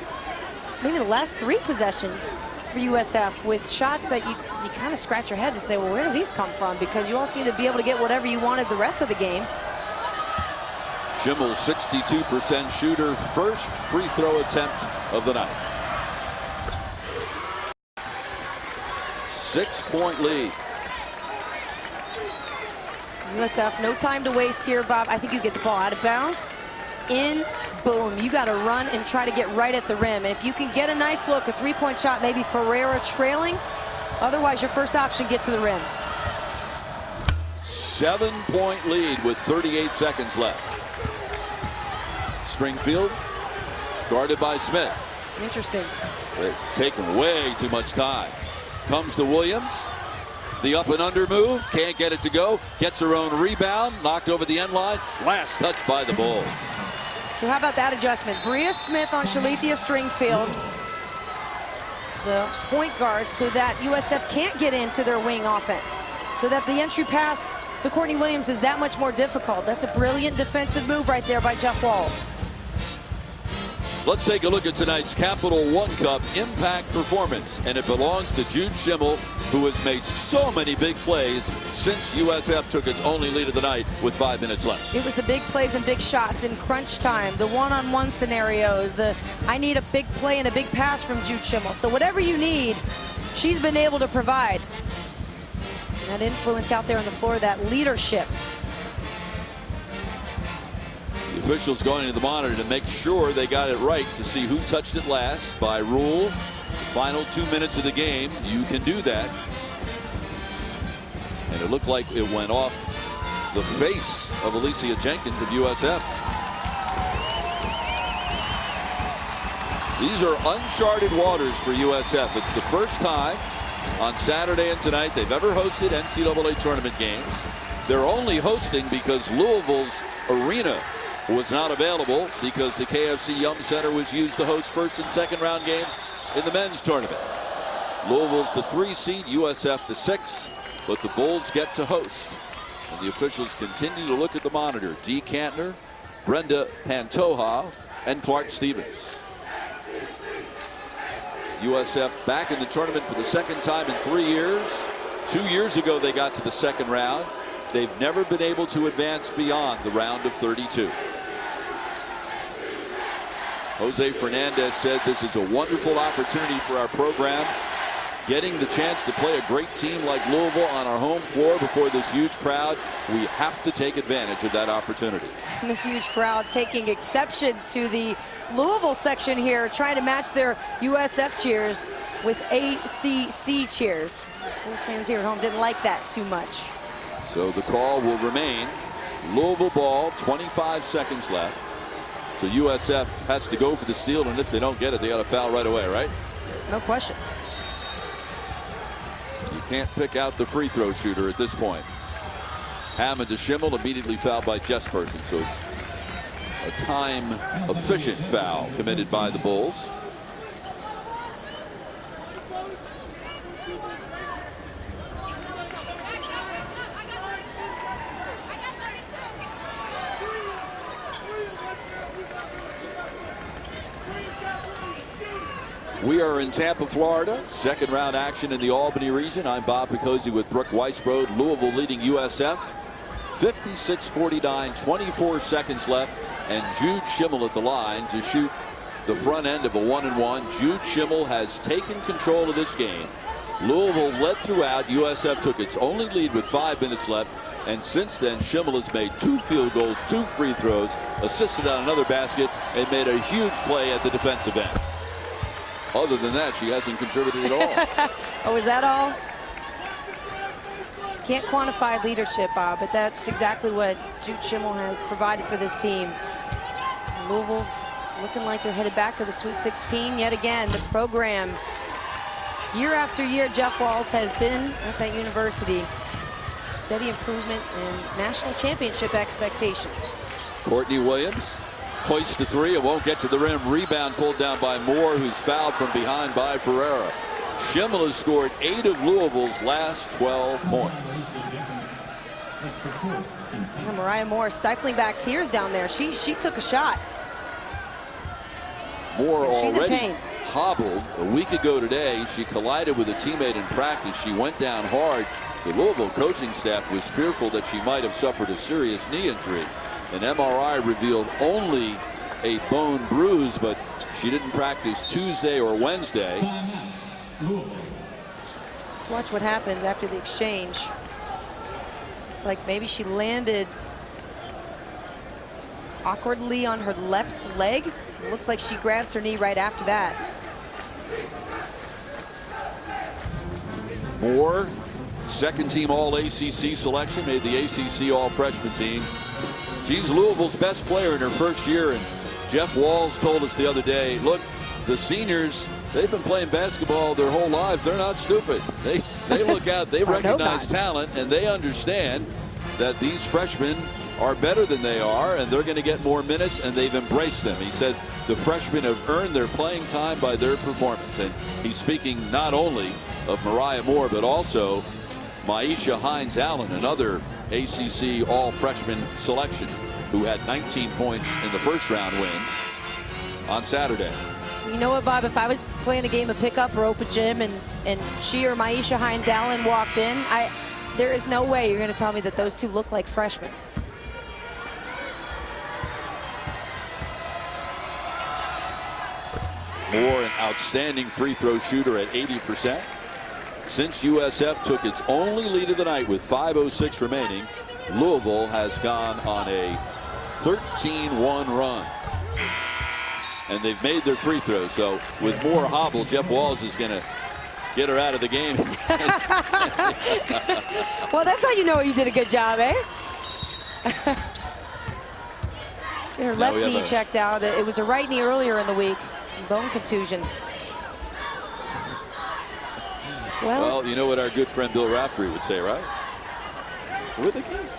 maybe the last 3 possessions for USF with shots that you kind of scratch your head to say, well, where do these come from? Because you all seem to be able to get whatever you wanted the rest of the game. Schimmel, 62% shooter, first free throw attempt of the night. 6-point lead. USF, no time to waste here, Bob. I think you get the ball out of bounds. In, boom. You got to run and try to get right at the rim. And if you can get a nice look, a 3-point shot, maybe Ferreira trailing. Otherwise, your first option, get to the rim. 7-point lead with 38 seconds left. Stringfield guarded by Smith. Interesting. They're taking way too much time. Comes to Williams. The up and under move. Can't get it to go. Gets her own rebound. Knocked over the end line. Last touch by the Bulls. So how about that adjustment? Bria Smith on Shalithia Stringfield, the point guard, so that USF can't get into their wing offense. So that the entry pass to Courtney Williams is that much more difficult. That's a brilliant defensive move right there by Jeff Walz. Let's take a look at tonight's Capital One Cup impact performance, and it belongs to Jude Schimmel, who has made so many big plays since USF took its only lead of the night with 5 minutes left. It was the big plays and big shots in crunch time, the one-on-one scenarios, the I need a big play and a big pass from Jude Schimmel. So whatever you need, she's been able to provide. And that influence out there on the floor, that leadership. The officials going to the monitor to make sure they got it right to see who touched it last. By rule, final 2 minutes of the game, you can do that. And it looked like it went off the face of Alicia Jenkins of USF. These are uncharted waters for USF. It's the first time on Saturday and tonight they've ever hosted NCAA tournament games. They're only hosting because Louisville's arena was not available because the KFC Yum Center was used to host first and second round games in the men's tournament. Louisville's the 3 seed, USF the 6. but the Bulls get to host. And the officials continue to look at the monitor. Dee Cantner, Brenda Pantoja, and Clark Stevens. USF back in the tournament for the second time in 3 years. 2 years ago they got to the second round. They've never been able to advance beyond the round of 32. Jose Fernandez said this is a wonderful opportunity for our program. Getting the chance to play a great team like Louisville on our home floor before this huge crowd, we have to take advantage of that opportunity. And this huge crowd taking exception to the Louisville section here, trying to match their USF cheers with ACC cheers. Bulls fans here at home didn't like that too much. So the call will remain Louisville ball, 25 seconds left. So USF has to go for the steal, and if they don't get it, they got to foul right away, right? No question. You can't pick out the free throw shooter at this point. Hammond to Schimmel, immediately fouled by Jesperson. So a time efficient foul committed by the Bulls. We are in Tampa, Florida. Second round action in the Albany region. I'm Bob Picozzi with Brooke Weisbrod. Louisville leading USF 56-49, 24 seconds left, and Jude Schimmel at the line to shoot the front end of a 1-and-1. Jude Schimmel has taken control of this game. Louisville led throughout. USF took its only lead with 5 minutes left, and since then Schimmel has made 2 field goals, 2 free throws, assisted on another basket, and made a huge play at the defensive end. Other than that, she hasn't contributed at all. Oh, is that all? Can't quantify leadership, Bob, but that's exactly what Jude Schimmel has provided for this team. Louisville looking like they're headed back to the Sweet 16 yet again. The program, year after year, Jeff Walz has been at that university. Steady improvement in national championship expectations. Courtney Williams hoists the three. It won't get to the rim. Rebound pulled down by Moore, who's fouled from behind by Ferreira. Schimmel has scored 8 of Louisville's last 12 points. And Mariah Moore stifling back tears down there. She took a shot. Moore She's in already pain. hobbled a week ago today. She collided with a teammate in practice. She went down hard. The Louisville coaching staff was fearful that she might have suffered a serious knee injury. An MRI revealed only a bone bruise, but she didn't practice Tuesday or Wednesday. Let's watch what happens after the exchange. It's like maybe she landed awkwardly on her left leg. It looks like she grabs her knee right after that. Moore, second team All-ACC selection, made the ACC All-Freshman team. She's Louisville's best player in her first year, and Jeff Walz told us the other day, look, the seniors, they've been playing basketball their whole lives. They're not stupid. They look out, they recognize talent, and they understand that these freshmen are better than they are, and they're going to get more minutes, and they've embraced them. He said the freshmen have earned their playing time by their performance, and he's speaking not only of Mariah Moore, but also Maisha Hines-Allen, another ACC All-Freshman selection, who had 19 points in the first round win on Saturday. You know what, Bob? If I was playing a game of pickup or open gym and she or Maisha Hines-Allen walked in, there is no way you're going to tell me that those two look like freshmen. Moore, an outstanding free throw shooter at 80%. Since USF took its only lead of the night with 5:06 remaining, Louisville has gone on a 13-1 run. And they've made their free throws. So with Moore hobble, Jeff Walz is going to get her out of the game. Well, that's how you know you did a good job, eh? Her left knee checked out. It was a right knee earlier in the week. Bone contusion. Well, you know what our good friend Bill Raftery would say, right? With the keys.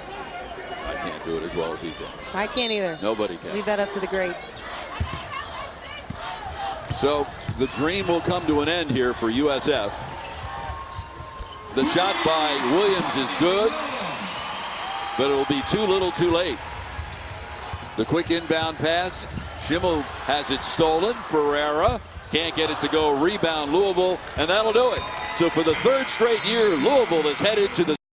I can't do it as well as he can. I can't either. Nobody can. Leave that up to the great. So the dream will come to an end here for USF. The shot by Williams is good, but it'll be too little too late. The quick inbound pass. Schimmel has it stolen. Ferreira can't get it to go. Rebound Louisville, and that'll do it. So for the third straight year, Louisville is headed to the